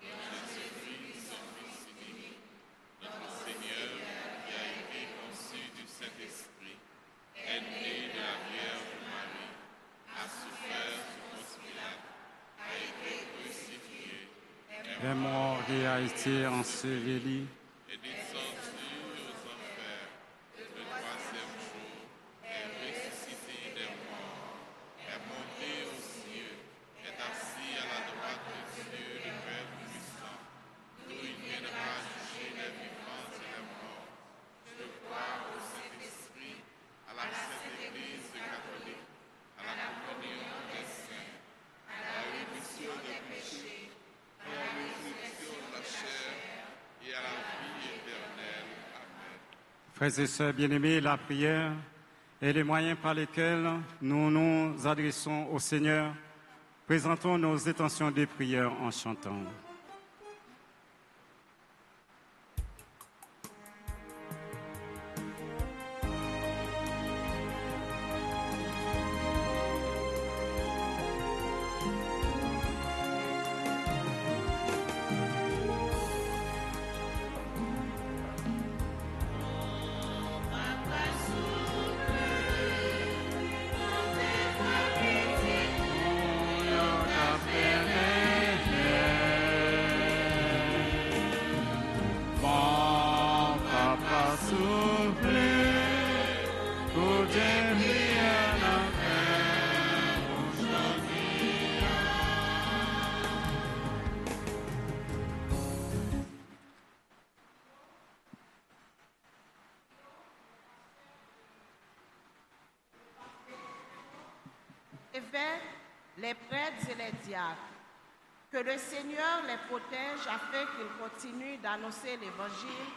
et en Jésus, son Fils unique, notre Seigneur, qui a été conçu du Saint-Esprit, est né de la Vierge Marie, a souffert sous Ponce Pilate, a été crucifié, est mort et a été enseveli. est descendu aux enfers, le troisième jour, est ressuscité des morts, est monté aux cieux, est assis à la droite de Dieu, le Père puissant, d'où il viendra juger les vivants et les morts. Je crois au Saint-Esprit, à la Sainte Église catholique, à la communion des saints, à la rémission des péchés, à la résurrection de la chair et à la vie éternelle. Amen. Frères et sœurs bien-aimés, la prière est les moyens par lesquels nous nous adressons au Seigneur. Présentons nos intentions de prière en chantant. Papa, évêques, les prêtres et les diacres. Que le Seigneur les protège afin qu'ils continuent d'annoncer l'Évangile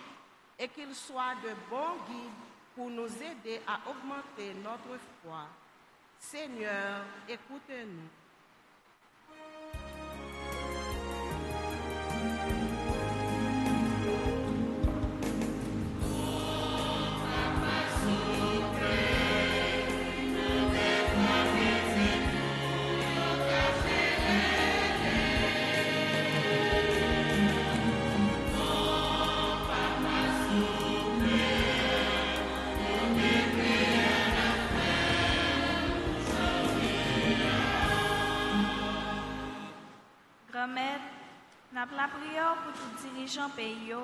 et qu'ils soient de bons guides pour nous aider à augmenter notre foi. Seigneur, écoute-nous. Grand-mère, nous avons la prière pour tous les dirigeants pays,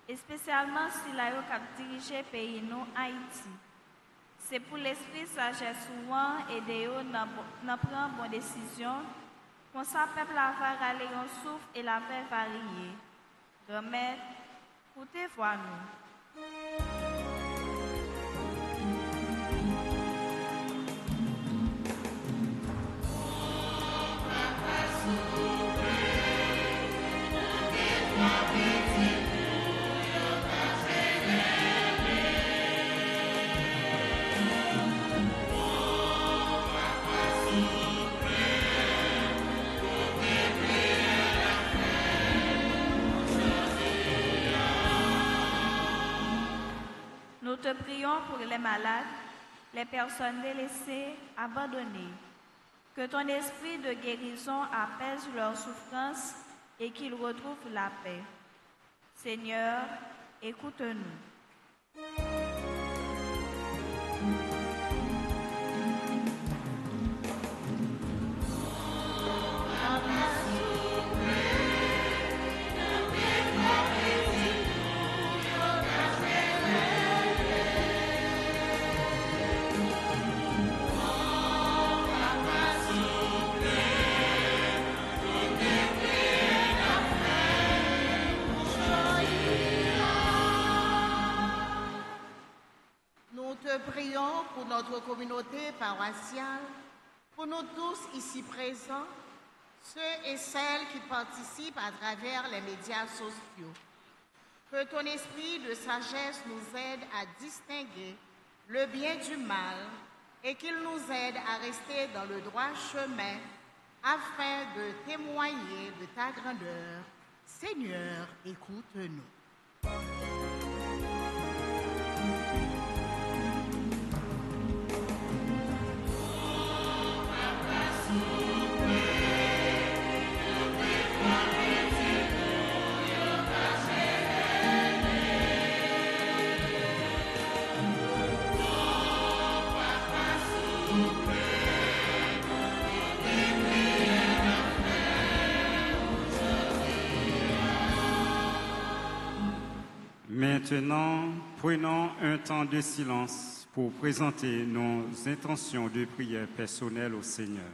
et spécialement si la dirige le pays nous, Haïti. C'est pour l'esprit sagesse souvent aider à prendre bonne décision. Pour ça, le peuple va aller en souffle et la paix varier. Grand-mère, écoutez, nous. Nous te prions pour les malades, les personnes délaissées, abandonnées. Que ton esprit de guérison apaise leurs souffrances et qu'ils retrouvent la paix. Seigneur, écoute-nous. Nous te prions pour notre communauté paroissiale, pour nous tous ici présents, ceux et celles qui participent à travers les médias sociaux. Que ton esprit de sagesse nous aide à distinguer le bien du mal et qu'il nous aide à rester dans le droit chemin afin de témoigner de ta grandeur. Seigneur, écoute-nous. Maintenant, prenons un temps de silence pour présenter nos intentions de prière personnelles au Seigneur.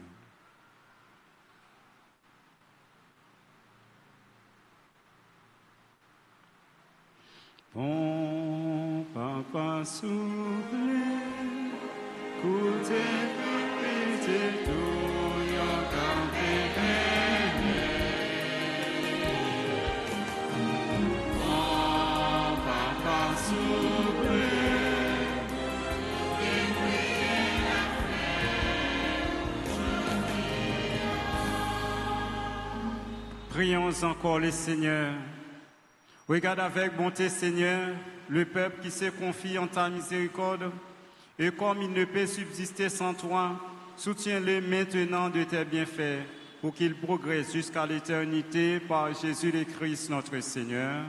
Bon papa soufflé, écoutez, écoutez tout, yon campé. Prions encore le Seigneur. Regarde avec bonté, Seigneur, le peuple qui se confie en ta miséricorde, et comme il ne peut subsister sans toi, soutiens-le maintenant de tes bienfaits, pour qu'il progresse jusqu'à l'éternité par Jésus le Christ, notre Seigneur.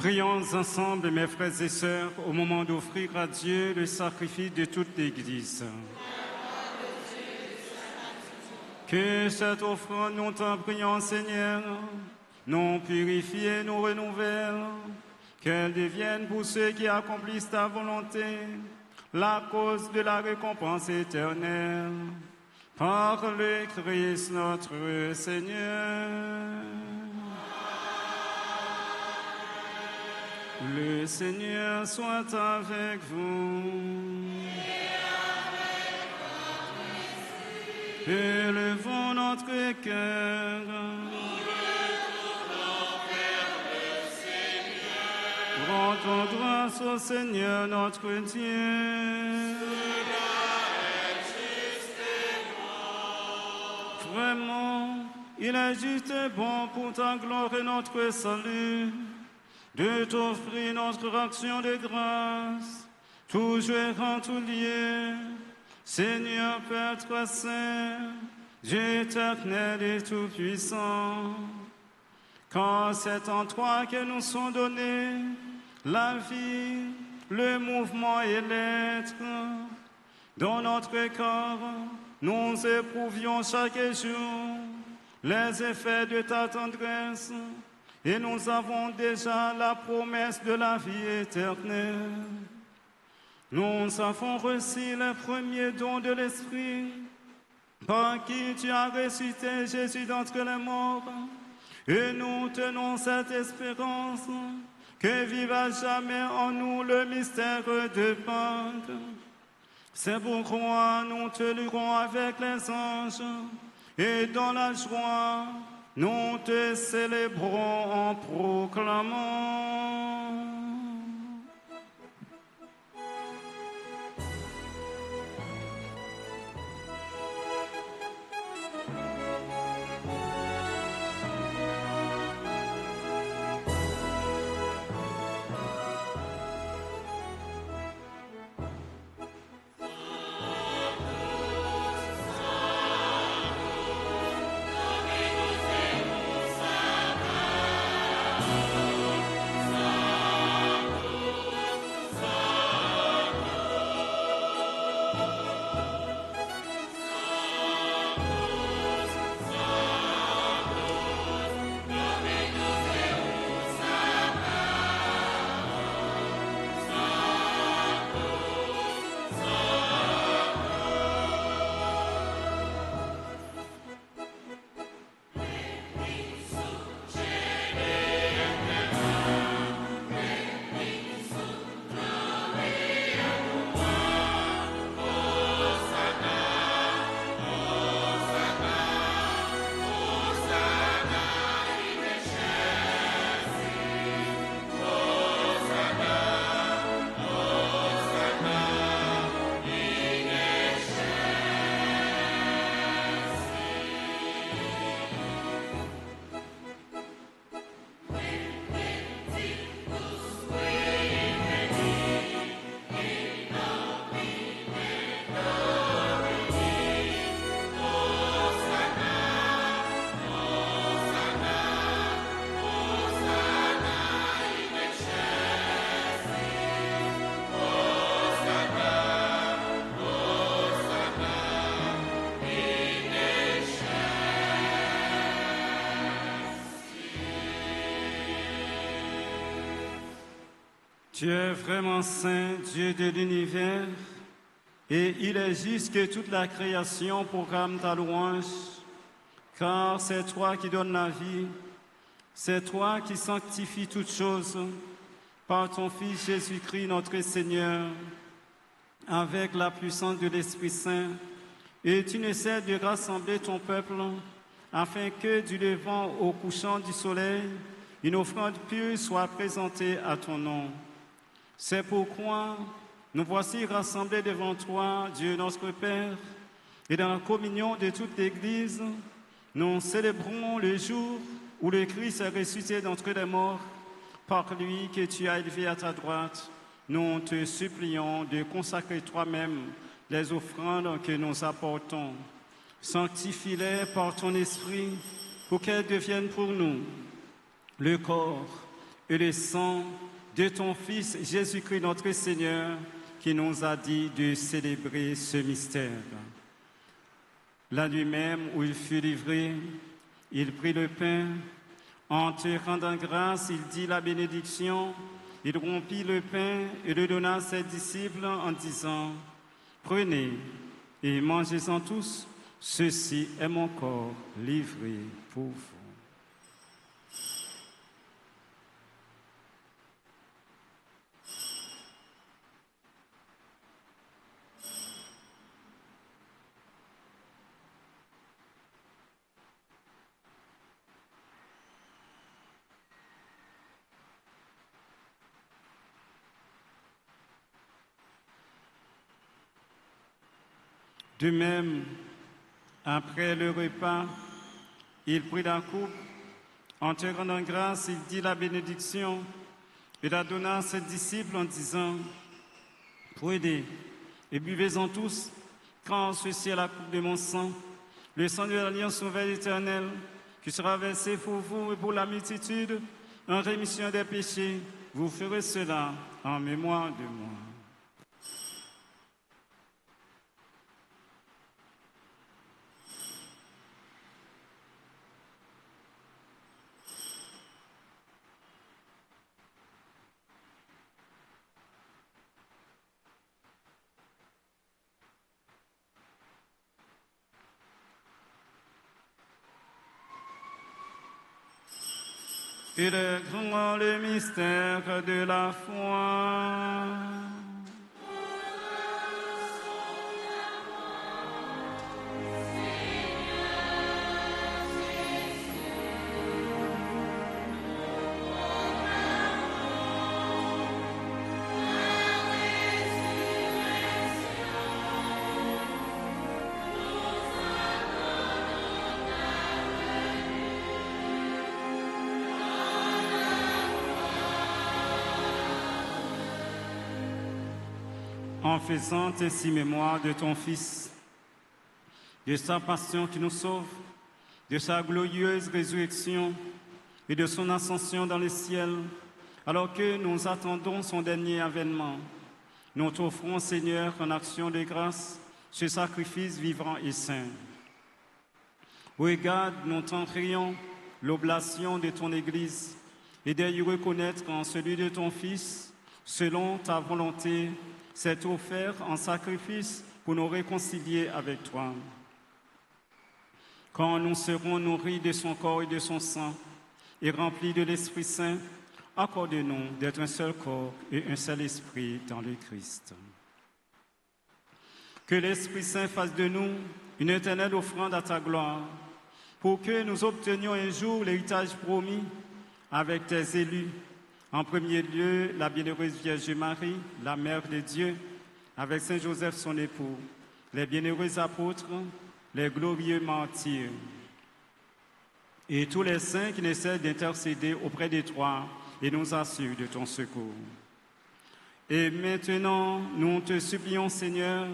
Prions ensemble, mes frères et sœurs, au moment d'offrir à Dieu le sacrifice de toute l'Église. Que cette offrande, nous t'en prions, Seigneur, nous purifie et nous renouvelle, qu'elle devienne pour ceux qui accomplissent ta volonté la cause de la récompense éternelle. Par le Christ notre Seigneur. Le Seigneur soit avec vous. Élevons notre cœur. Rendons grâce au Seigneur notre Dieu. Vraiment, il est juste et bon pour ta gloire et notre salut de t'offrir notre action de grâce, toujours en tout lieu, Seigneur Père très saint, Dieu éternel et tout-puissant. Car c'est en toi que nous sont donnés la vie, le mouvement et l'être. Dans notre corps, nous éprouvions chaque jour les effets de ta tendresse et nous avons déjà la promesse de la vie éternelle. Nous avons reçu les premiers dons de l'Esprit par qui tu as ressuscité Jésus d'entre les morts et nous tenons cette espérance que vive à jamais en nous le mystère de Pâques. C'est pourquoi nous te louerons avec les anges et dans la joie, nous te célébrons en proclamant. Tu es vraiment saint, Dieu de l'univers, et il est juste que toute la création proclame ta louange, car c'est toi qui donnes la vie, c'est toi qui sanctifies toutes choses par ton Fils Jésus-Christ notre Seigneur, avec la puissance de l'Esprit Saint, et tu ne cesses de rassembler ton peuple, afin que du levant au couchant du soleil, une offrande pure soit présentée à ton nom. C'est pourquoi nous voici rassemblés devant toi, Dieu notre Père, et dans la communion de toute l'Église, nous célébrons le jour où le Christ est ressuscité d'entre les morts, par lui que tu as élevé à ta droite. Nous te supplions de consacrer toi-même les offrandes que nous apportons. Sanctifie-les par ton esprit pour qu'elles deviennent pour nous le corps et le sang de ton Fils Jésus-Christ notre Seigneur, qui nous a dit de célébrer ce mystère. La nuit même où il fut livré, il prit le pain. En te rendant grâce, il dit la bénédiction. Il rompit le pain et le donna à ses disciples en disant, « Prenez et mangez-en tous, ceci est mon corps livré pour vous. » De même, après le repas, il prit la coupe. En te rendant grâce, il dit la bénédiction et la donna à ses disciples en disant, « Prenez et buvez-en tous, car ceci est la coupe de mon sang, le sang de l'alliance nouvelle éternelle, qui sera versé pour vous et pour la multitude en rémission des péchés. Vous ferez cela en mémoire de moi. » Il est grand le mystère de la foi. En faisant ainsi mémoire de ton Fils, de sa passion qui nous sauve, de sa glorieuse résurrection et de son ascension dans le ciel, alors que nous attendons son dernier avènement, nous t'offrons, Seigneur, en action de grâce, ce sacrifice vivant et saint. Regarde, nous t'entrions l'oblation de ton Église et d'y reconnaître en celui de ton Fils, selon ta volonté, s'est offert en sacrifice pour nous réconcilier avec toi. Quand nous serons nourris de son corps et de son sang et remplis de l'Esprit Saint, accorde-nous d'être un seul corps et un seul esprit dans le Christ. Que l'Esprit Saint fasse de nous une éternelle offrande à ta gloire, pour que nous obtenions un jour l'héritage promis avec tes élus. En premier lieu, la bienheureuse Vierge Marie, la Mère de Dieu, avec Saint Joseph son époux, les bienheureux apôtres, les glorieux martyrs, et tous les saints qui ne cessent d'intercéder auprès de toi et nous assurent de ton secours. Et maintenant, nous te supplions, Seigneur,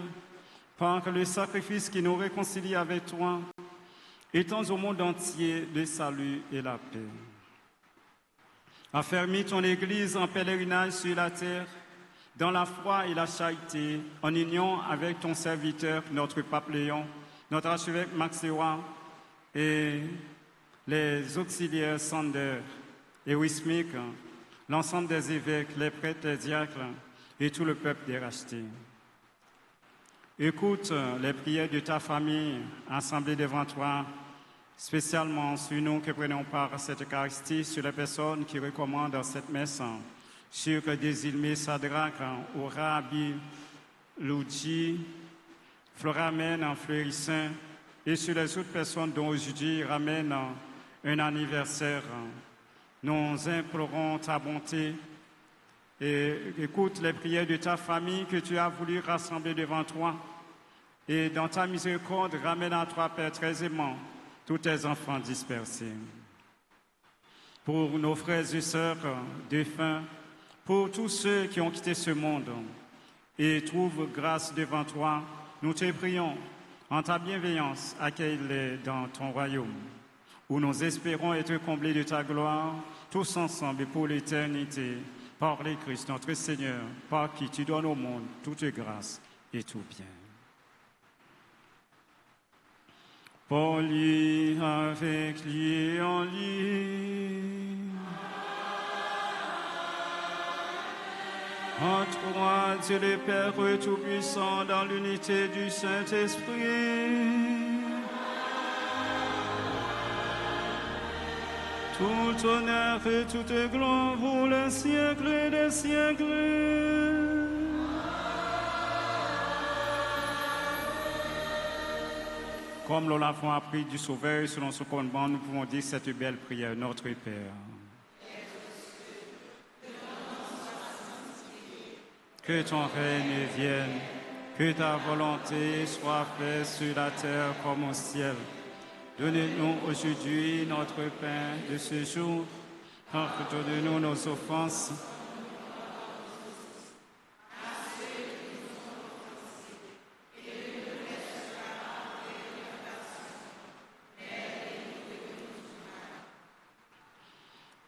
par le sacrifice qui nous réconcilie avec toi, étends au monde entier le salut et la paix. Affermis ton Église en pèlerinage sur la terre, dans la foi et la charité, en union avec ton serviteur, notre pape Léon, notre archevêque Maxéwa et les auxiliaires Sander et Wismik, l'ensemble des évêques, les prêtres, les diacres et tout le peuple des rachetés. Écoute les prières de ta famille assemblée devant toi, spécialement sur nous qui prenons part à cette Eucharistie, sur les personnes qui recommandent cette messe, sur Désilmé Sadrak, Orabi, Loudji, Floramène, Fleurissin, et sur les autres personnes dont aujourd'hui ramènent un anniversaire. Nous implorons ta bonté et écoute les prières de ta famille que tu as voulu rassembler devant toi. Et dans ta miséricorde, ramène à toi, Père, très aimant, tous tes enfants dispersés. Pour nos frères et sœurs défunts, pour tous ceux qui ont quitté ce monde et trouvent grâce devant toi, nous te prions, en ta bienveillance, accueille-les dans ton royaume, où nous espérons être comblés de ta gloire, tous ensemble et pour l'éternité, par le Christ, notre Seigneur, par qui tu donnes au monde toute grâce et tout bien. Pour lui, avec lui, en lui. En toi, Dieu le Père Tout-Puissant, dans l'unité du Saint-Esprit. Tout honneur et toute gloire pour les siècles des siècles. Comme nous l'avons appris du Sauveur selon son commandement, nous pouvons dire cette belle prière, notre Père. Que ton règne vienne, que ta volonté soit faite sur la terre comme au ciel. Donnez-nous aujourd'hui notre pain de ce jour. Pardonne-nous nos offenses.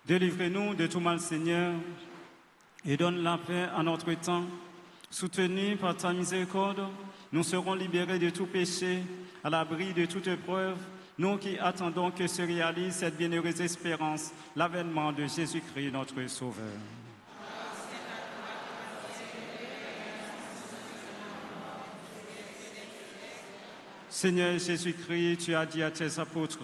Délivrez-nous de tout mal, Seigneur, et donne la paix à notre temps. Soutenus par ta miséricorde, nous serons libérés de tout péché, à l'abri de toute épreuve, nous qui attendons que se réalise cette bienheureuse espérance, l'avènement de Jésus-Christ, notre Sauveur. Seigneur Jésus-Christ, tu as dit à tes apôtres,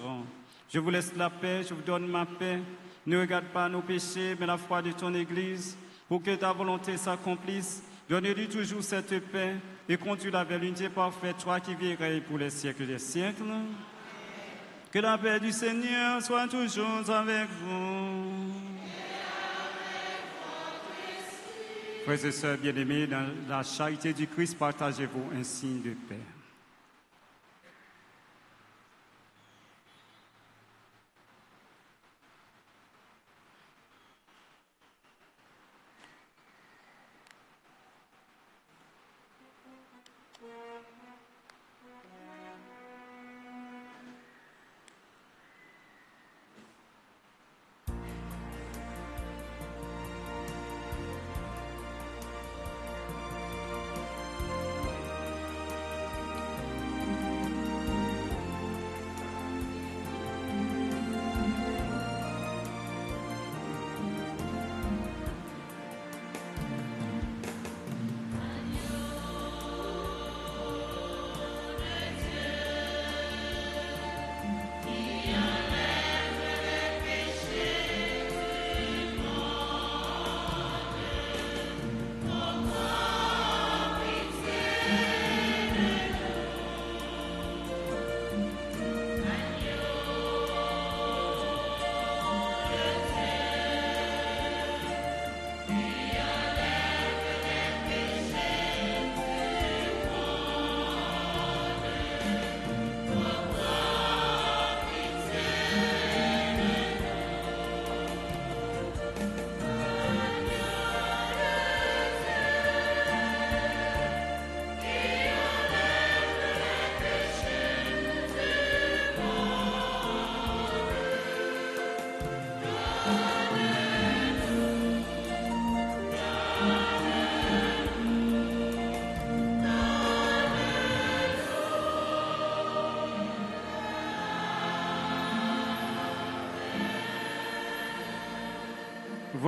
je vous laisse la paix, je vous donne ma paix. Ne regarde pas nos péchés, mais la foi de ton Église, pour que ta volonté s'accomplisse. Donne-lui toujours cette paix et conduis-la vers l'unité parfaite, toi qui vivrais pour les siècles des siècles. Que la paix du Seigneur soit toujours avec vous. Frères et sœurs bien-aimés, dans la charité du Christ, partagez-vous un signe de paix.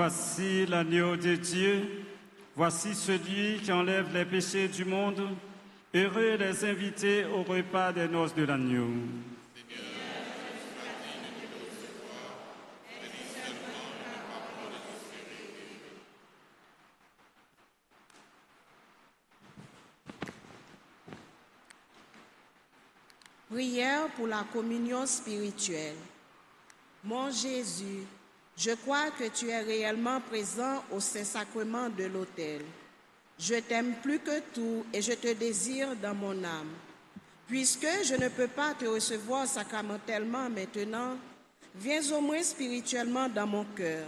Voici l'agneau de Dieu, voici celui qui enlève les péchés du monde. Heureux les invités au repas des noces de l'agneau. Prière pour la communion spirituelle. Mon Jésus, je crois que tu es réellement présent au Saint-Sacrement de l'autel. Je t'aime plus que tout et je te désire dans mon âme. Puisque je ne peux pas te recevoir sacramentellement maintenant, viens au moins spirituellement dans mon cœur.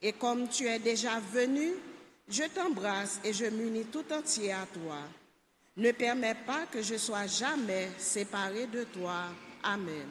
Et comme tu es déjà venu, je t'embrasse et je m'unis tout entier à toi. Ne permets pas que je sois jamais séparé de toi. Amen.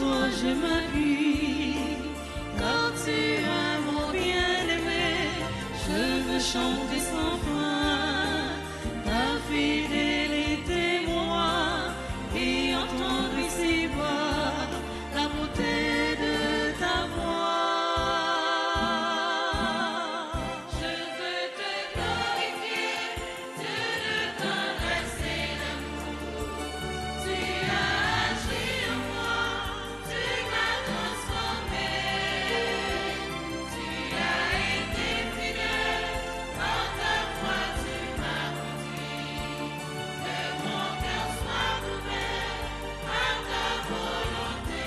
toi je m'appuie, car tu es mon bien-aimé. Je veux chanter sans fin ta fidélité, moi, et entendre ici voir la beauté de ta voix. Je veux te glorifier, Dieu de tendresse et d'amour. Tu as agi en moi, tu m'as transformé. Tu as été fidèle, par ta foi tu m'as conduit. Que mon cœur soit ouvert à ta volonté.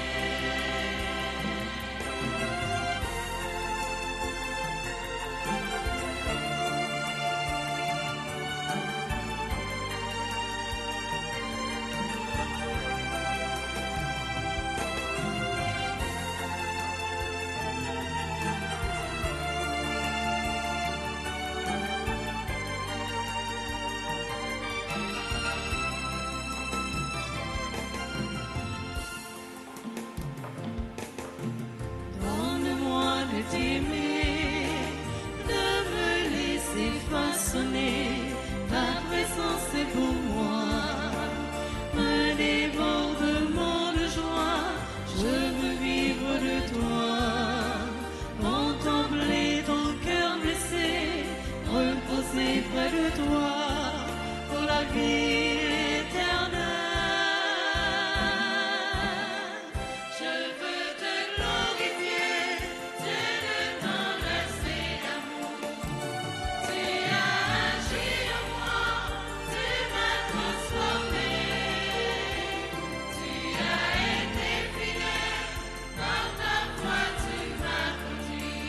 Donne-moi de t'aimer, de me laisser façonner. Ta présence est pour moi un débordement de joie. Je veux vivre de toi, contempler ton cœur blessé, reposer près de toi pour la vie éternelle. Je veux te glorifier, Dieu de tendresse et d'amour. Tu as agi en moi, tu m'as transformé. Tu as été fidèle, par ta foi tu m'as conduit.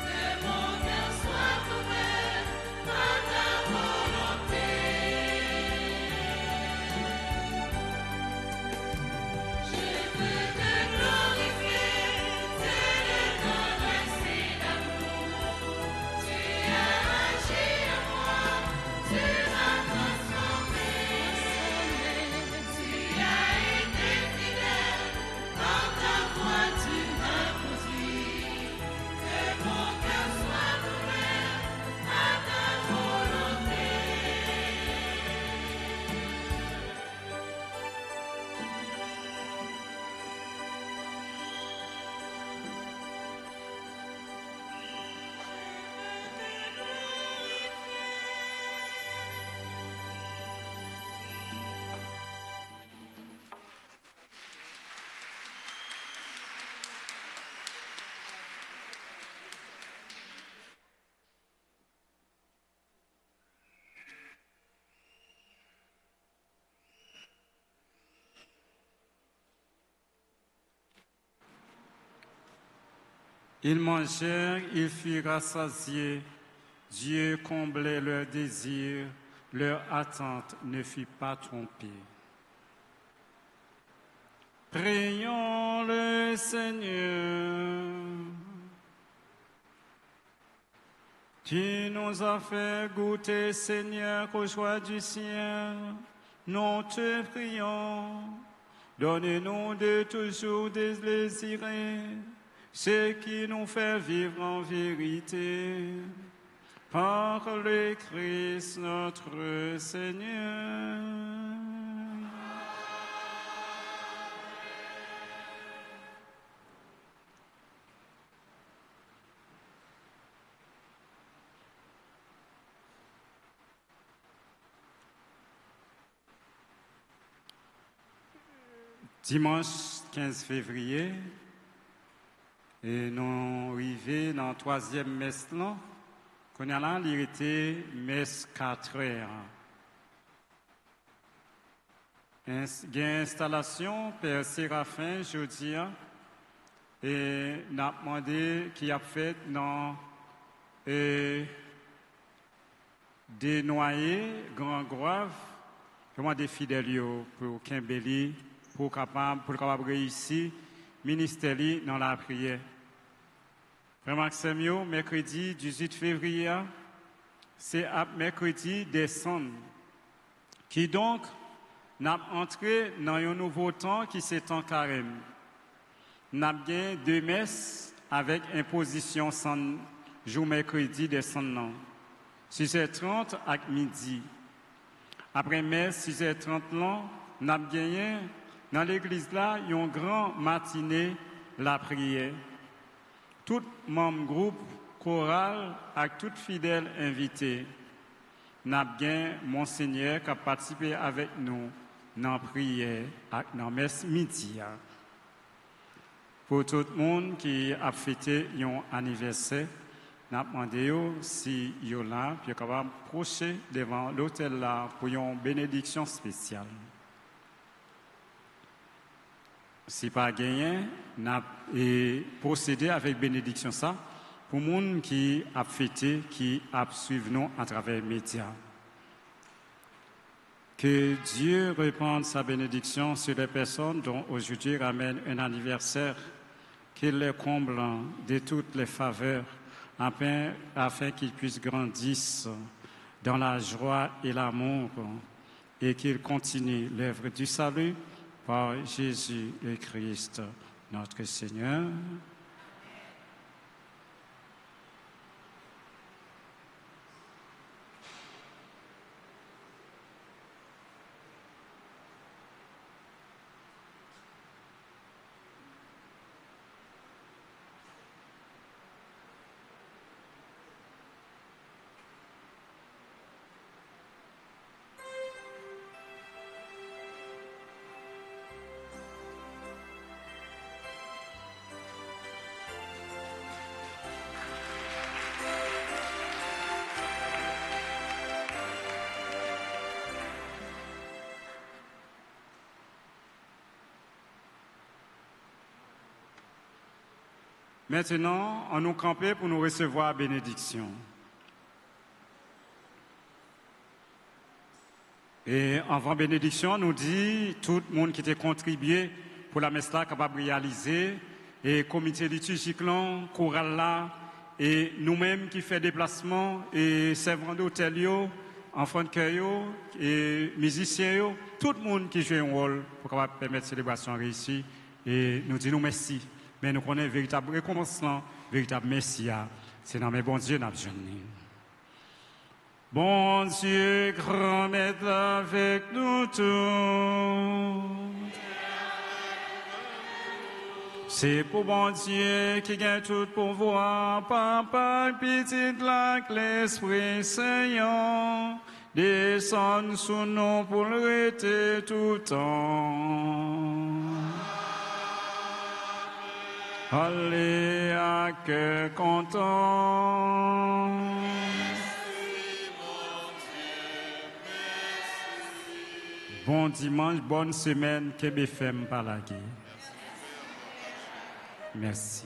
Que mon cœur soit ouvert à ta volonté. Je veux te glorifier, Dieu de tendresse et d'amour. Tu as agi en moi, tu m'as transformé. Tu as été fidèle, par ta foi tu m'as conduit. Que mon cœur soit ouvert à ta volonté. Ils mangèrent, ils furent rassasiés. Dieu comblait leurs désirs, leur attente ne fut pas trompée. Prions le Seigneur. Tu nous as fait goûter, Seigneur, aux joies du ciel. Nous te prions. Donne-nous de toujours désirer ce qui nous fait vivre en vérité. Par le Christ notre Seigneur. Dimanche 15 février, et nous arrivons dans la troisième messe là. Qu'on a là, il était messe 4 heures. Il y a une installation, Père Séraphin, jeudi, et nous avons demandé qui a fait dans des noyés, Grand Grave, comment des fidèles pour Kimbeli, pour capable réussir, ministère dans la prière. Frère Maxime, mercredi 18 février, c'est mercredi décembre, qui donc n'a entré dans un nouveau temps qui c'est temps carême. Nous avons 2 messes avec imposition sans jour mercredi des non. 6h30 à midi. Après messe 6h30 là, nous avons gagné dans l'église là une grande matinée la prière. Tout membre groupe choral avec tout fidèle invité. Nous avons gagné Monseigneur qui a participé avec nous dans la prière et dans la messe midi. Pour tout le monde qui a fêté un anniversaire, nous avons demandé si vous êtes là, puis capable d'approcher devant l'hôtel là pour une bénédiction spéciale. Si pas gagné, nous avons procédé avec bénédiction ça pour les gens qui a fêté, qui a suivi nous à travers les médias. Que Dieu répande sa bénédiction sur les personnes dont aujourd'hui ramène un anniversaire, qu'il les comble de toutes les faveurs, afin qu'ils puissent grandir dans la joie et l'amour et qu'ils continuent l'œuvre du salut par Jésus le Christ, notre Seigneur. Maintenant, on nous camper pour nous recevoir la bénédiction. Et avant bénédiction, on nous dit tout le monde qui a contribué pour la messe là capable de réaliser, et comité liturgique là, choral là, et nous-mêmes qui fait déplacement, et servants d'hôtel, enfants de cœur, et musiciens, tout le monde qui joue un rôle pour permettre la célébration réussie. Et nous disons merci. Mais nous connaissons véritable récompensement, véritable merci. C'est dans mes bons dieux nous avons jeûné. Bon Dieu, grand maître avec nous tous. C'est pour bon Dieu qui gagne tout pouvoir, Papa, petit lac, l'Esprit Saint, descend sous nous pour le rester tout le temps. Allez à cœur content. Bon dimanche, bonne semaine, que BFM par la guerre. Merci.